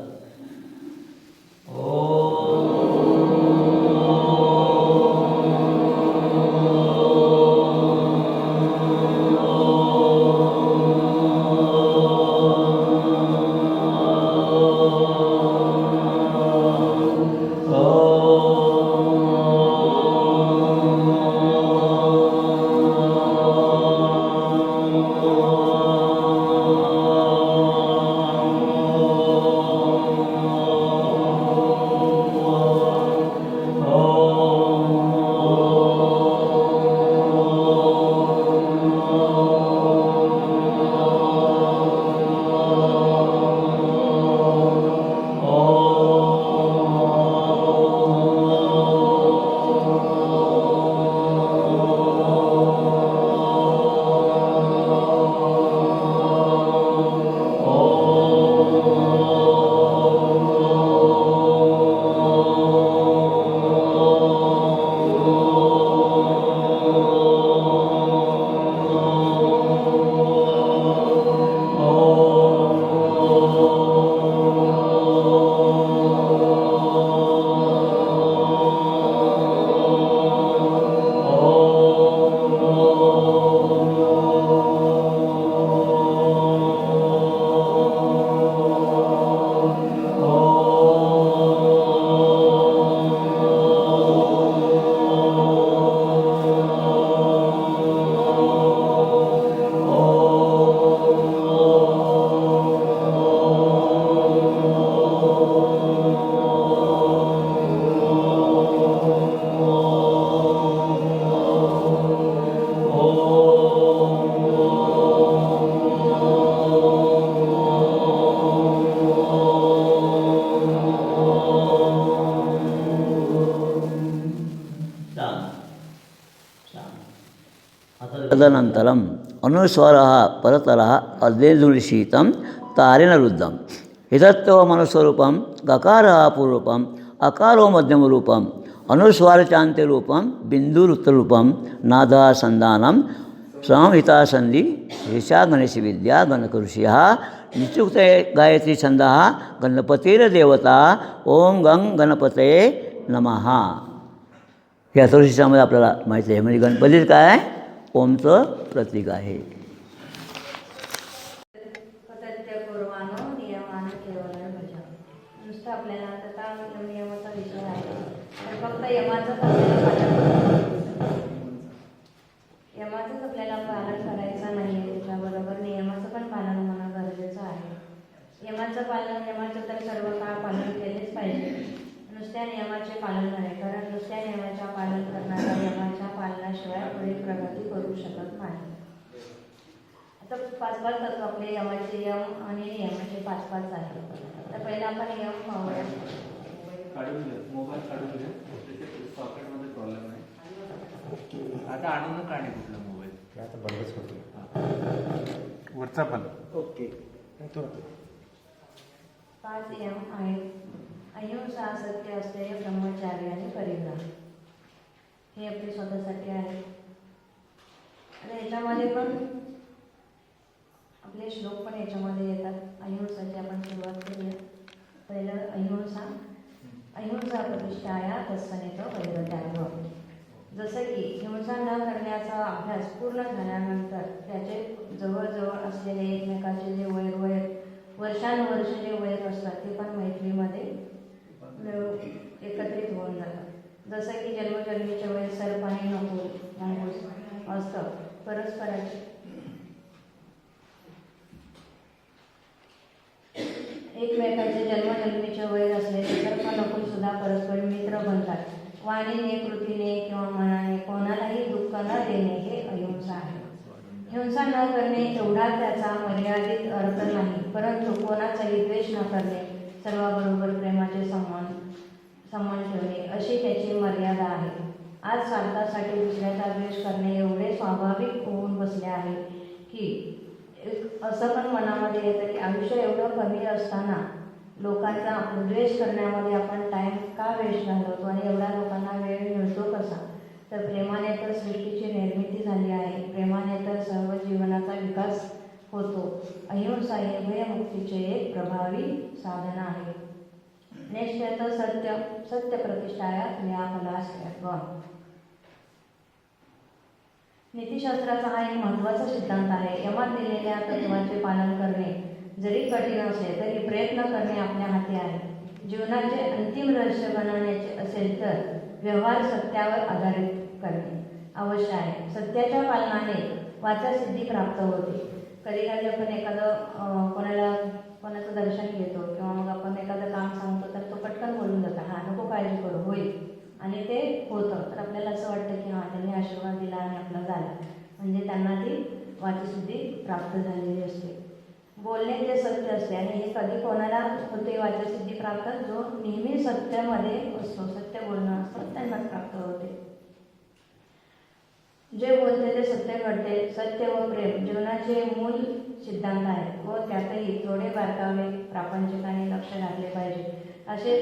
तदनन्तरम् अनुस्वारः परतरः अर्धेन्दुनिशीतं तारेण रुद्धम् इतत्तव मनस्वरूपं गकारः पूर्वरूपम् अकारो मध्यमरूपम् अनुस्वारचान्ते रूपं बिन्दुरुत्तररूपं नादः संधानं संहिता संधि ऋषा गणेश विद्या गणकऋषिः नित्युक्ते गायत्री छंदः गणपतिर्देवता ओम गंग गणपते नमः. हे अथर्वशीर्षामध्ये आपल्याला माहिती आहे. म्हणजे गणपतीच काय ओमचं प्रतीक आहे. पतत्यपूर्वानो नियमानं केवलं भजा. नुसतं आपल्याला आता नियमाचा विषय आहे तर फक्त यमाचंच आपल्याला पालन करायचं नाही आहे. त्याच्याबरोबर नियमाचं पण पालन होणं गरजेचं आहे. यमाचं तर सर्व काळ पालन केलेच पाहिजे. नुसत्या नियमाचे पालन नाही, कारण नुसत्या नियमाच्या पालन करणारा यमाच्या पालनाशिवाय पुढे प्रगती करू शकत नाही. आता 5 तत्व आपले यमाचे यम आणि नियमाचे 5 आहेत. तर पहिला आपण यम पाहूया. मोबाईल काढून घे. सॉकेटमध्ये प्रॉब्लेम आहे. आता आणून काढणे कुठला मोबाईल आता बंदच होतो. वरचा पण ओके. 5 यम आहेत. अहिंसा, सत्य, अस्तेय, ब्रह्मचार्य आणि परिग्रह. हे आपले स्वतःसाठी आहे. आणि याच्यामध्ये पण आपले श्लोक पण याच्यामध्ये येतात. अहिंसाची आपण सुरुवात करूया. पहिलं अहिंसा प्रतिष्ठाया तत्सनेत वैरत्याग. जसं की हिंसा न करण्याचा अभ्यास पूर्ण झाल्यानंतर त्याचे जवळजवळ असलेले एकमेकाचे जे वर्षानुवर्ष जे वैर असतात ते पण मैत्रीमध्ये एकत्रित होऊन जातात. जसं की जन्मजन्मीचे वैर सर्प आणि नकुल असतं. परस्पराचे एकमेकाचे जन्मजन्मीचे वैर असलेले सर्प नकुल सुद्धा परस्पर मित्र बनतात. वाणीने, कृतीने किंवा मनाने कोणालाही दुःख न देणे हे अहिंसा आहे. हिंसा न करणे एवढा त्याचा मर्यादित अर्थ नाही, परंतु कोणाचाही द्वेष न करणे, सर्वाबरोबर प्रेमाचे संबंध ठेवणे अशी त्याची मर्यादा आहे. आज स्वार्थासाठी दुसऱ्याचा द्वेष करणे एवढे स्वाभाविक होऊन बसले आहे की असं पण मनामध्ये येतं की आयुष्य एवढं कमी असताना लोकांचा द्वेष करण्यामध्ये आपण टाईम का वेस्ट घालवतो आणि एवढ्या लोकांना वेळ मिळतो कसा. तर प्रेमाने तर सृष्टीची निर्मिती झाली आहे. प्रेमाने तर सर्व जीवनाचा विकास होतो. अहिंसा हे भयमुक्तीचे एक प्रभावी साधन आहे. नेक्स्ट येतं सत्य प्रतिष्ठाया क्रियाफलास्त्व. नीतिशास्त्राचा हा एक महत्त्वाचा सिद्धांत आहे. यमात दिलेल्या तत्वाचे पालन करणे जरी कठीण असले तरी प्रयत्न करणे आपल्या हाती आहे. जीवनाचे अंतिम रहस्य बनवण्याचे असेल तर व्यवहार सत्यावर आधारित करणे अवश्य आहे. सत्याच्या पालनाने वाचासिद्धी प्राप्त होते. कधी कधी आपण कोणाचं दर्शन घेतो किंवा मग आपण एखादं काम सांगतो तर तो पटकन बोलून जातो, हां नको काळजी करू, होईल, आणि ते होतं. तर आपल्याला असं वाटतं की हां त्यांनी आशीर्वाद दिला आणि आपला झाला, म्हणजे त्यांना ती वाचसिद्धी प्राप्त झालेली असते. बोलणे जे सत्य असते आणि हे कधी कोणाला होते वाचसिद्धी प्राप्त, जो नेहमी सत्यामध्ये असतो, सत्य बोलणं असतं त्यांनाच प्राप्त होते. जे बोलते ते सत्य घडते. सत्य व प्रेम जीवनाचे मूल सिद्धांत आहेत व त्यातही थोडे बारकावे प्रापंचिकाने लक्ष घातले पाहिजे. असे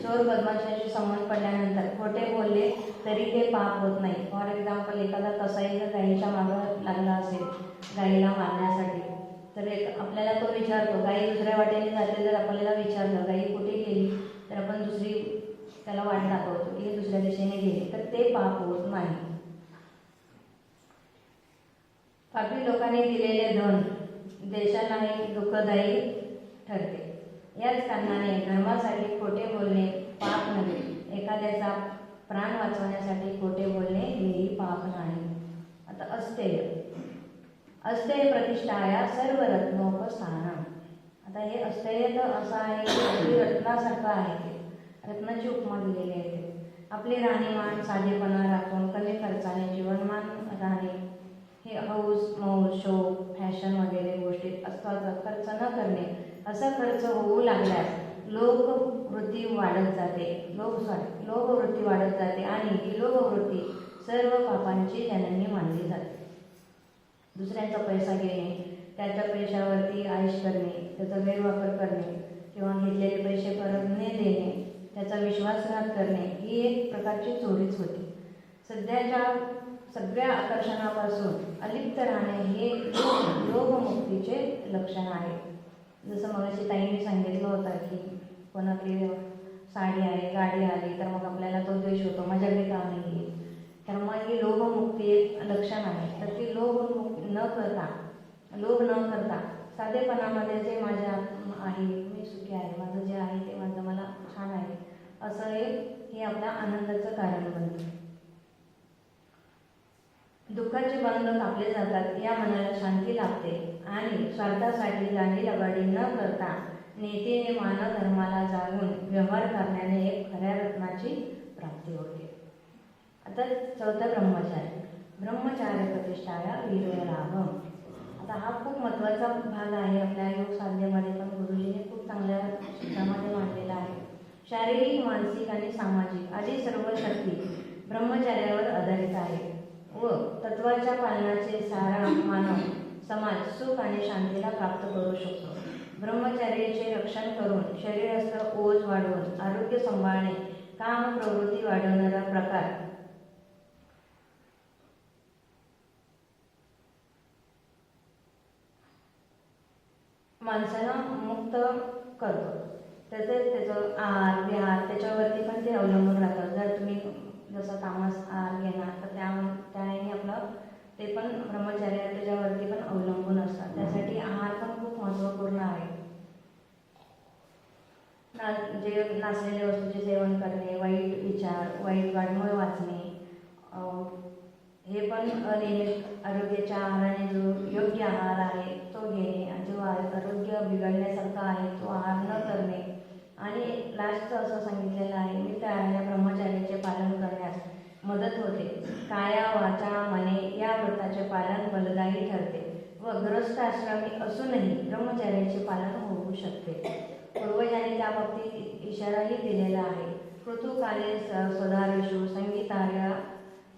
चोर बदमाशांशी संबंध पडल्यानंतर खोटे बोलले तरी ते पाप होत नाही. फॉर एक्झाम्पल, एखादा कसाई जर गाईच्या मागं लागला असेल गाईला मारण्यासाठी, तर आपल्याला तो विचारतो, गाई दुसऱ्या वाटेने जाते, जर आपल्याला विचारलं गाई कुठे गेली तर आपण दुसरी त्याला वाट दाखवतो की दुसऱ्या दिशेने गेली, तर ते पाप होत नाही. पापी लोकांनी दिलेले धन देशालाही दुःखदायी ठरते. याच कारणाने धर्मासाठी खोटे बोलणे पाप नव्हे. एखाद्याचा प्राण वाचवण्यासाठी खोटे बोलणे हेही पाप नाही. आता अस्तेय प्रतिष्ठाया सर्व रत्नोपस्थानम. आता हे अस्तेय तर असं आहे की रत्नासारखं आहे. ते रत्नाची उपमा दिलेली आहे. आपली राहणीमान साधेपणा राखून कमी खर्चाने जीवनमान राहणे, हे हौस मौज शौक फॅशन वगैरे गोष्टीत असतात खर्च न करणे. असा खर्च होऊ लागल्यास लोभवृत्ती वाढत जाते आणि ही लोभवृत्ती सर्व पापांची जननी मानली जाते. दुसऱ्यांचा पैसा घेणे, त्याच्या पैशावरती आयश करणे, त्याचा गैरवापर करणे किंवा घेतलेले पैसे परत न देणे, त्याचा विश्वासघात करणे ही एक प्रकारची चोरीच होती. सध्याच्या सगळ्या आकर्षणापासून अलिप्त राहणे हे लोभमुक्तीचे लक्षण आहे. जसं मगाशी ताईंनी सांगितलं होतं की कोणाकडे साडी आहे, गाडी आली तर मग आपल्याला तो द्वेष होतो, माझ्याकडे का नाही आहे. तर मग ही लोभमुक्ती एक लक्षण आहे. तर ती लोभ न करता साधेपणामध्ये जे माझ्या आहे, मी सुखी आहे, माझं जे आहे ते माझं मला छान आहे, असं हे आपल्या आनंदाचं कारण बनतं. दुःखाचे बंध कापले जातात, या मनाला शांती लाभते आणि स्वार्थासाठी लांडीलबाडी न करता नीतीने मानधर्माला जागून व्यवहार करण्याने एक खऱ्या रत्नाची प्राप्ती होते. आता चौथा ब्रह्मचार्य प्रतिष्ठाया वीर्य लाभम. आता हा खूप महत्त्वाचा भाग आहे आपल्या योग साधनेमध्ये, पण गुरुजीने खूप चांगल्या शब्दामध्ये मांडलेला आहे. शारीरिक, मानसिक आणि सामाजिक आदी सर्व शक्ती ब्रह्मचार्यावर आधारित आहे व तत्वाच्या पालनाचे सारा मानव समाज सुख आणि शांतीला प्राप्त करू शकतो. ब्रह्मचार्याचे रक्षण करून शरीरस्थ ओझ वाढवून आरोग्य सांभाळणे, काम प्रवृत्ती वाढवणारा प्रकार माणसाला मुक्त करतो. तसेच त्याचं आहार विहार त्याच्यावरती पण ते अवलंबून राहतं. जर तुम्ही जसं तामस आहार घेणार तर त्याने आपलं ते पण ब्रह्मचार्य त्याच्यावरती पण अवलंबून असतात. त्यासाठी आहार पण खूप महत्त्वपूर्ण आहे. जे नाचलेल्या वस्तूचे सेवन करणे, वाईट विचार, वाईट वाङ्मय वाचणे, हे पण अनियमित आरोग्याच्या आहाराने जो योग्य आहार आहे तो घेणे, जो आरोग्य बिघडण्यासारखा आहे तो आहार न करणे. आणि लास्टचं असं सांगितलेलं आहे, मी त्या ब्रह्मचार्याचे पालन करण्यास मदत होते. काया वाचा मने या व्रताचे पालन फलदायी ठरते व गृहस्थ आश्रमी असूनही ब्रह्मचार्याचे पालन होऊ शकते. पूर्वजांनी त्या बाबतीत इशाराही दिलेला आहे. ऋतुकाले स्वधारेषु संगीतार्य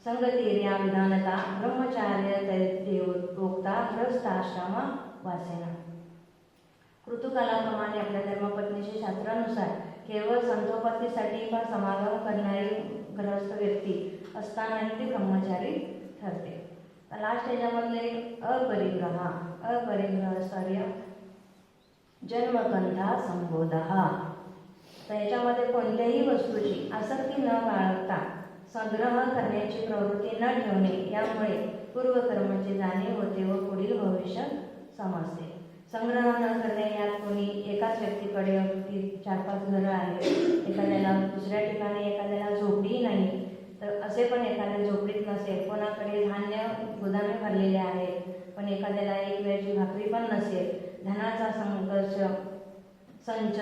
संगतीर्या विधानता ब्रह्मचार्य देवोक्ता गृहस्थाश्रम वासेना. ऋतुकालाप्रमाणे आपल्या धर्मपत्नीच्या शास्त्रानुसार केवळ संतोपत्तीसाठी पण समागम करणारी गृहस्थ व्यक्ती असतानाही ते ब्रह्मचारी ठरते. लास्ट याच्यामधले अपरिग्रह जन्मकंधा संबोधा. तर याच्यामध्ये कोणत्याही वस्तूची आसक्ती न बाळगता संग्रह करण्याची प्रवृत्ती न ठेवणे, यामुळे पूर्वकर्माची जाणीव होते व पुढील भविष्य समजते. संग्रह न करणे यात कोणी एकाच व्यक्तीकडे 4-5 घरं आहेत, एखाद्याला दुसऱ्या ठिकाणी एखाद्याला झोपडी नाही, तर असे पण एखाद्या झोपडीत नसेल, कोणाकडे धान्य गोदामे भरलेले आहेत पण एखाद्याला एक वेळची भाकरी पण नसेल. धनाचा संच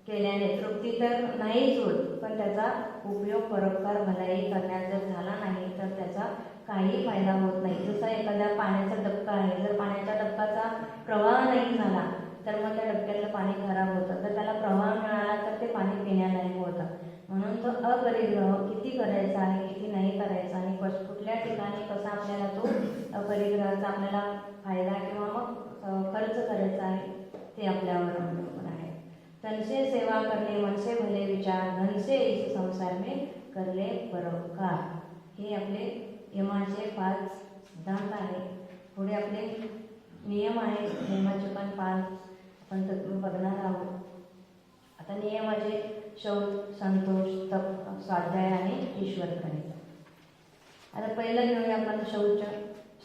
केल्याने तृप्ती तर नाहीच होत, पण त्याचा उपयोग परोपकार भलाई करण्यात जर झाला नाही तर त्याचा काही फायदा होत नाही. जसं एखाद्या पाण्याचा डबका आहे, जर पाण्याच्या डबकाचा प्रवाह नाही झाला तर मग त्या डबक्यातलं पाणी खराब होतं, तर त्याला प्रवाह मिळाला तर ते पाणी पिण्यालायक होतं. म्हणून तो अपरिग्रह किती करायचा आहे, किती नाही करायचा आणि कुठल्या ठिकाणी कसा आपल्याला तो अपरिग्रहाचा आपल्याला फायदा किंवा मग खर्च करायचा आहे ते आपल्यावर अवलंबून आहे. तनसे सेवा करणे मनसे भले विचार, धनसे इस संसार में करले परोपकार. हे आपले यमाचे 5 सिद्धांत आहे. पुढे आपले नियम आहे, नियमाचे पण 5 आपण तत्व बघणार आहोत. आता नियमाचे शौच, संतोष, तप, स्वाध्याय आणि ईश्वर प्रणित. आता पहिलं घेऊया आपण शौच.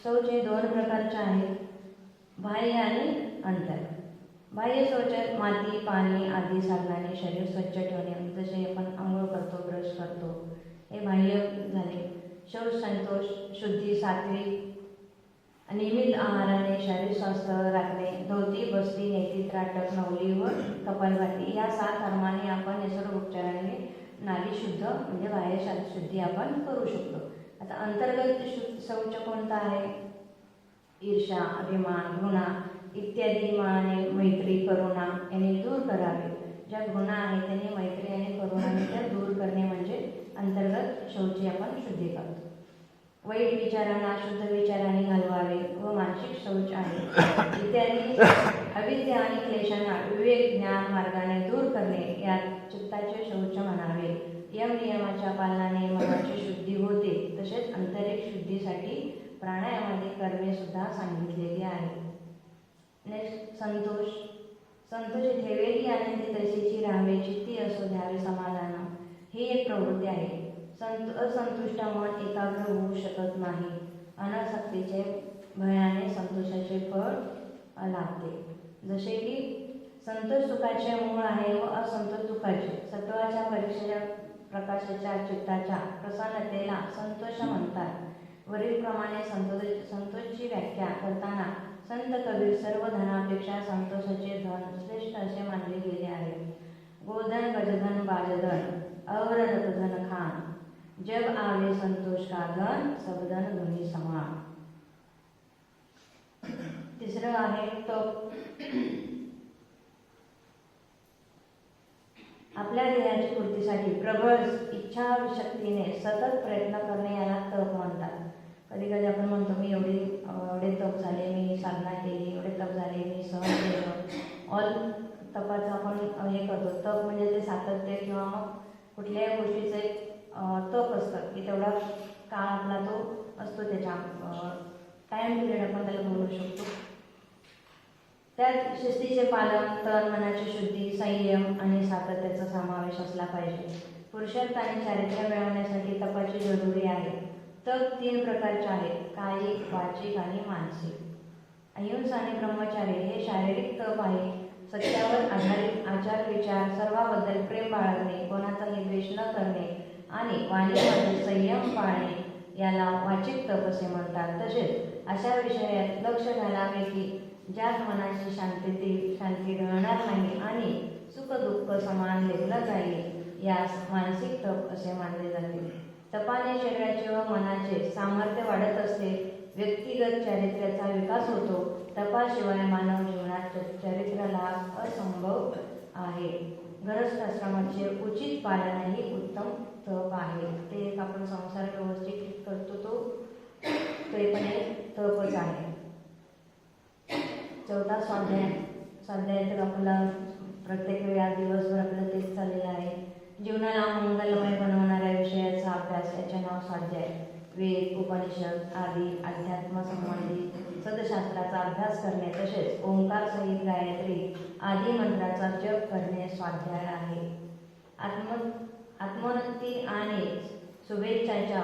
शौच हे 2 प्रकारचे आहेत, बाह्य आणि अंतर. बाह्य शौचात माती, पाणी आदी साधनाने शरीर स्वच्छ ठेवणे, जसे आपण आंघोळ करतो, ब्रश करतो, हे बाह्य झाले. शौच संतोष, शुद्धी, सात्विक, नियमित आहाराने शरीर स्वास्थ्य राखणे, धोती, बस्ती, नेती, त्राटक, नवली व कपालभाती या 7 धर्माने आपण निसर्गोपचाराने नाडी शुद्ध म्हणजे बाह्य शुद्धी आपण करू शकतो. आता अंतर्गत शौच कोणता आहे? ईर्ष्या, अभिमान, घृणा इत्यादी माने मैत्री, करुणा याने दूर करावे. ज्या घृणा आहे त्याने मैत्री आणि करुणाने त्या दूर करणे म्हणजे अंतर्गत शौची आपण शुद्धी करतो. वाईट विचारांना शुद्ध विचारांनी घालवावे व मानसिक शौच आहे इत्यादी अविद्या आणि क्लेशांना विवेक ज्ञान मार्गाने दूर करणे यात चित्ताचे शौच म्हणावे. यम नियमाच्या पालनाने मनाची शुद्धी होते. तसेच आंतरिक शुद्धीसाठी प्राणायामादी कर्मे सुद्धा सांगितलेली आहे. नेक्स्ट संतोष. संतोषी ठेवेली आनंदी तैसीची राहावे चित्ती असो द्यावे समाधान ही एक प्रवृत्ती आहे. असंतुष्ट मन एकाग्र होऊ शकत नाही. अनासक्तीचे भयाने संतोषाचे फळ लाभते. जसे की संतोष सुखाचे मूळ आहे व असंतोष दुःखाचे. सत्वाच्या परीक्षेच्या प्रकाशाच्या चित्ताच्या प्रसन्नतेला संतोष म्हणतात. वरीलप्रमाणे संतोषची व्याख्या करताना संत कबीर सर्व धनापेक्षा संतोषाचे धन श्रेष्ठ असे मानले गेले आहे. गोधन गजधन बाजधन अवरदत धन खान जब आवे संतोष का धन सब धन धुनी समान. तिसरं आहे तप. आपल्या देहाच्या पूर्तीसाठी प्रबळ इच्छा शक्तीने सतत प्रयत्न करणे याला तप म्हणतात. कधी कधी आपण म्हणतो मी एवढे तप झाले, मी साधना केली, एवढे तप झाले, मी सहन केलं. ऑल तपाचं आपण हे करतो. तप म्हणजे ते सातत्य किंवा मग कुठल्याही गोष्टीचं एक तप असतं की तेवढा काळ आपला तो असतो, त्याच्या टाईम पिरियड आपण त्याला बोलू शकतो. त्यात शिस्तीचे पालन, तन मनाची शुद्धी, संयम आणि सातत्याचा समावेश असला पाहिजे. पुरुषार्थ आणि चारित्र्य मिळवण्यासाठी तपाची जरुरी आहे. तप 3 प्रकारचे आहेत: कायिक, वाचिक आणि मानसिक. अहिंसा आणि ब्रह्मचार्य हे शारीरिक तप आहे. सत्यावर आधारित आचार विचार, सर्वांबद्दल प्रेम बाळगणे, कोणाचाही द्वेष न करणे आणि वाणीमध्ये संयम पाळणे याला वाचिक तप असे म्हणतात. तसेच अशा विषयात लक्ष घालावे की ज्यात मनाची शांती ढळणार नाही आणि सुख दुःख समान लेखलं जाईल यास मानसिक तप असे मानले जाते. तपाने शरीराचे व मनाचे सामर्थ्य वाढत असते. व्यक्तिगत चारित्र्याचा विकास होतो. तपाशिवाय मानव जीवनात चारित्र्य लाभ असंभव आहे. गृहस्थाश्रमाचे उचित पालनही उत्तम तप आहे. ते एक आपण संसार व्यवस्थित करतो ते पण एक तपच आहे. 4था स्वाध्याय तर आपला प्रत्येक वेळी आज दिवसभर आपलं तेच चाललेलं आहे. जीवनाला मंगलमय बनवणाऱ्या विषयाचा अभ्यास याचे नाव स्वाध्याय. वेद, उपनिषद आदी अध्यात्म संबंधित सदशास्त्राचा अभ्यास करणे तसेच ओंकार सहित गायत्री आदी मंत्राचा जप करणे स्वाध्याय आहे. आत्मोन्नती आणि शुभेच्छाच्या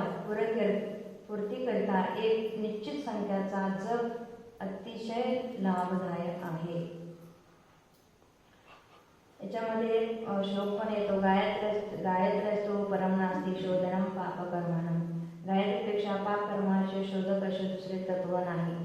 पूर्तीकरिता एक निश्चित संख्याचा जप अतिशय लाभदायक आहे. याच्यामध्ये एक श्लोक पण येतो, गायत्र्यस्तु परम नास्ति शोधनम पापकर्मणम. गायत्रीपेक्षा पापकर्माचे शोधक असे दुसरे तत्व नाही.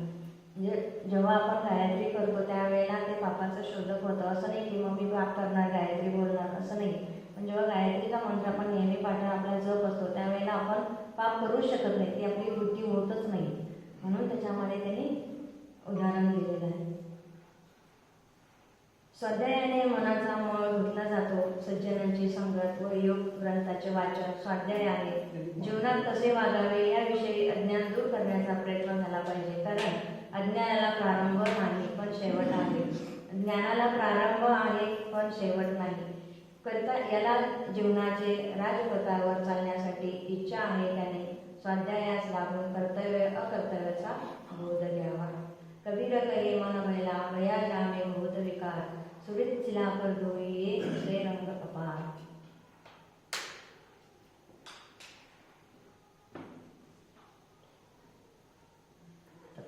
म्हणजे जेव्हा आपण गायत्री करतो त्यावेळेला ते पापाचं शोधक होतं. असं नाही की मग मी पाप करणार, गायत्री बोलणार, असं नाही. पण जेव्हा गायत्रीचा मंत्र आपण नेहमी पाठण आपला जप असतो त्यावेळेला आपण पाप करूच शकत नाही, ती आपली वृत्ती होतच नाही. म्हणून त्याच्यामध्ये त्यांनी उदाहरण दिलेलं आहे. स्वाध्यायाने मनाचा मळ धुतला जातो. सज्जनांची संगत व योग ग्रंथाचे वाचन स्वाध्याय आहे. जीवनात कसे वागावे याविषयी अज्ञान दूर करण्याचा प्रयत्न झाला पाहिजे. कारण अज्ञानाला प्रारंभ नाही पण शेवट आहे. ज्ञानाला प्रारंभ आहे पण शेवट नाही. करता याला जीवनाचे राजपथावर चालण्यासाठी इच्छा आहे त्याने स्वाध्यायास लागून कर्तव्य अकर्तव्याचा बोध घ्यावा. कबीर कहे मन भैला भया जामे भूत विकार सुरित चिला पर धोई दुसरे रंग अपार.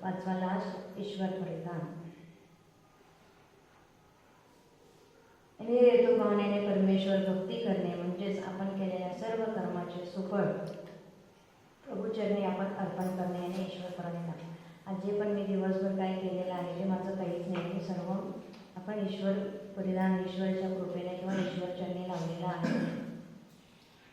पाचवा लास्ट ईश्वर परिधान. हेतू भावनेने परमेश्वर भक्ती करणे म्हणजेच आपण केलेल्या सर्व कर्माचे सुफळ प्रभूचरणी आपण अर्पण करणे आणि ईश्वर परिधान. आज जे पण मी दिवसभर काय केलेलं आहे ते माझं काहीच नाही, सर्व आपण ईश्वर परिधान ईश्वराच्या कृपेने किंवा ईश्वरचरणी लावलेलं आहे.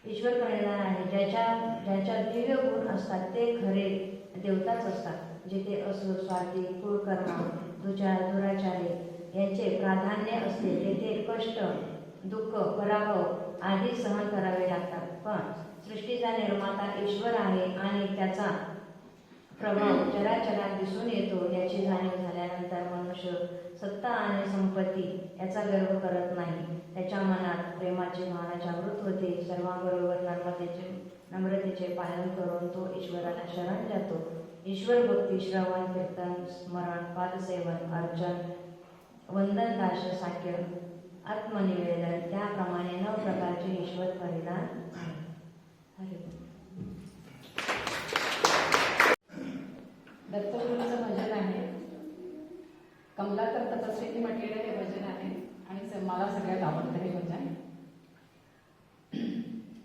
ईश्वर परिधान आहे. ज्याच्या दिव्य गुण असतात ते खरे देवताच असतात. जिथे असुर, स्वार्थी, कुळकर्म, दुराचारी यांचे प्राधान्य असते तेथे कष्ट, दुःख, पराभव आदी सहन करावे लागतात. पण सृष्टीचा निर्माता ईश्वर आहे आणि त्याचा प्रभाव चराचरात दिसून येतो याची जाणीव झाल्यानंतर मनुष्य सत्ता आणि संपत्ती याचा गर्व करत नाही. त्याच्या मनात प्रेमाची भावना जागृत होते. सर्वांबरोबर नम्रतेचे पालन करून तो ईश्वराला शरण जातो. ईश्वर भक्ती, श्रवण, कीर्तन, स्मरण, पादसेवन, अर्चन, वंदन, दास्य, साख्य, आत्मनिवेदन त्याप्रमाणे 9 प्रकारचे ईश्वर परिधान आहे. दत्तगुरूंचं भजन आहे. कमलाकर तपस्वींनी म्हटलेलं हे भजन आहे आणि मला सगळ्यात आवडतं हे भजन.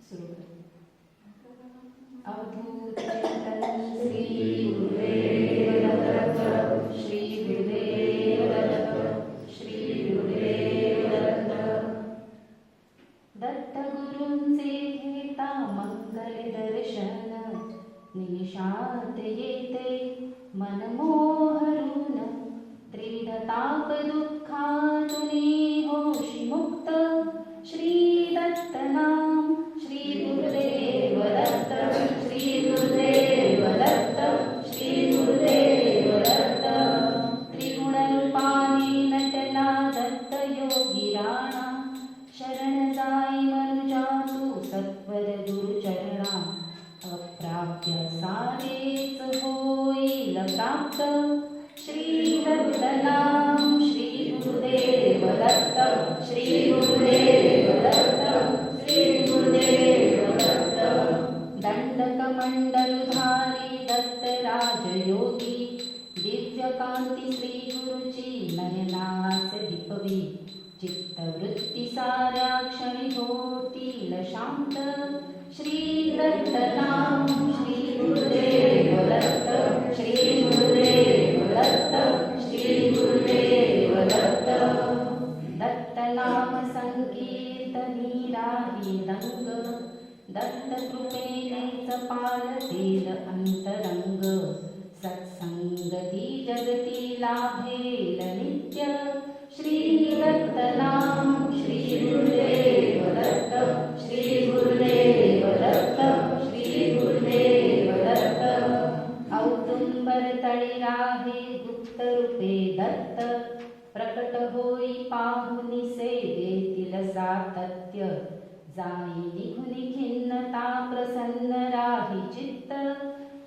सुरू कर. अवधूत चिंतन श्री गुरुदेव दत्त, श्री गुरुदेव दत्त, श्री गुरुदेव दत्त. दत्तगुरूंचे घेता मंगल दर्शन, निशांत येते मनमोहरून. त्रिधताप दुःखातुनी होशी मुक्त, श्री दत्त नाम श्री गुरुदेव दत्त, श्री गुरुदेव दत्त, श्री गुरुदेव दत्त. त्रिगुण रूपाने नटला दत्त योगी राणा, शरण जाई मनुजा तू सत्वर गुरुचरणा. अप्राप्य सारेच होईल प्राप्त, श्री दत्त नाम श्री गुरुदेव दत्त, श्री गुरुदेव दत्त, श्री गुरुदेव दत्त. दंडकमंडलधारी दत्त राजयोगी, दिव्यकांती श्री गुरुची नयनास दीपवी. चित्तवृत्ती साऱ्या क्षणी होतील शांत, श्री दत्त नाम श्री गुरुदेव दत्त, श्री गुरुदेव दत्त, श्री गुरुदेव दत्त. दत्त नाम संकीर्तनी राही दंग, दत्त कृपेनेच पालतील अंतरंग. सत्संगती जगती लाभेल नित्य, श्री दत्त नाम श्री गुरुदेव दत्त, श्री गुरुदेव दत्त, श्री गुरुदेव दत्त. औदुंबर तळी राहे गुप्त रूपे दत्त, प्रकट होई पाहुनी सेवेतील सातत्य. जाई निघुनी खिन्नता प्रसन्न राही चित्त,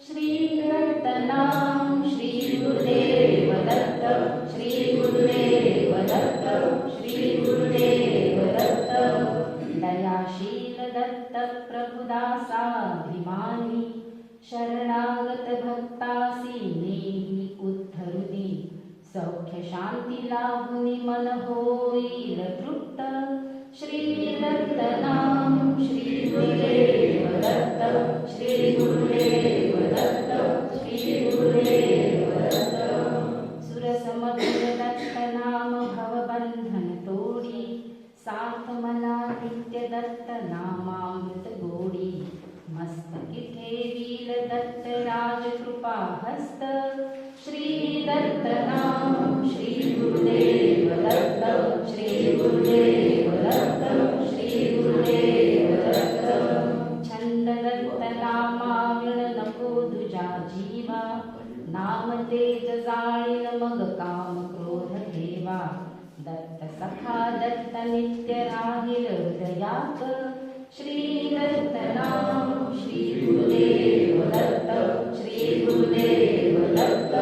श्री दत्त नाम श्री गुरुदेव दत्त, श्री गुरुदेव दत्त, श्री गुरुदेव दत्त. दयाशील दत्त प्रभुदासाभिमानी, शरणागत भक्तासी नेही उद्धरुनी. सौख्य शांती लाभुनी मन होईल तृप्त, श्री दत्त नाम श्री गुरुदेव दत्त, श्री गुरुदेव दत्त, श्री गुरुदेव दत्त. सुरसमधुर दत्त नाम भवबंधन तोडी, साथ मना नित्य दत्त नामामृत गोडी. मस्तकी ठेवील दत्त राज कृपा हस्त, श्री दत्त नाम श्री गुरुदेव दत्त, श्री गुरुदेव दत्त, श्री गुरुदेव दत्त. छंद दत्त नामाविण नको दुजा जीवा, नाम तेज जाळील मग काम क्रोध ठेवा. दत्त सखा दत्त नित्य राहील हृदयात, श्री दत्त नाम श्री गुरुदेव दत्त, श्री गुरुदेव दत्त.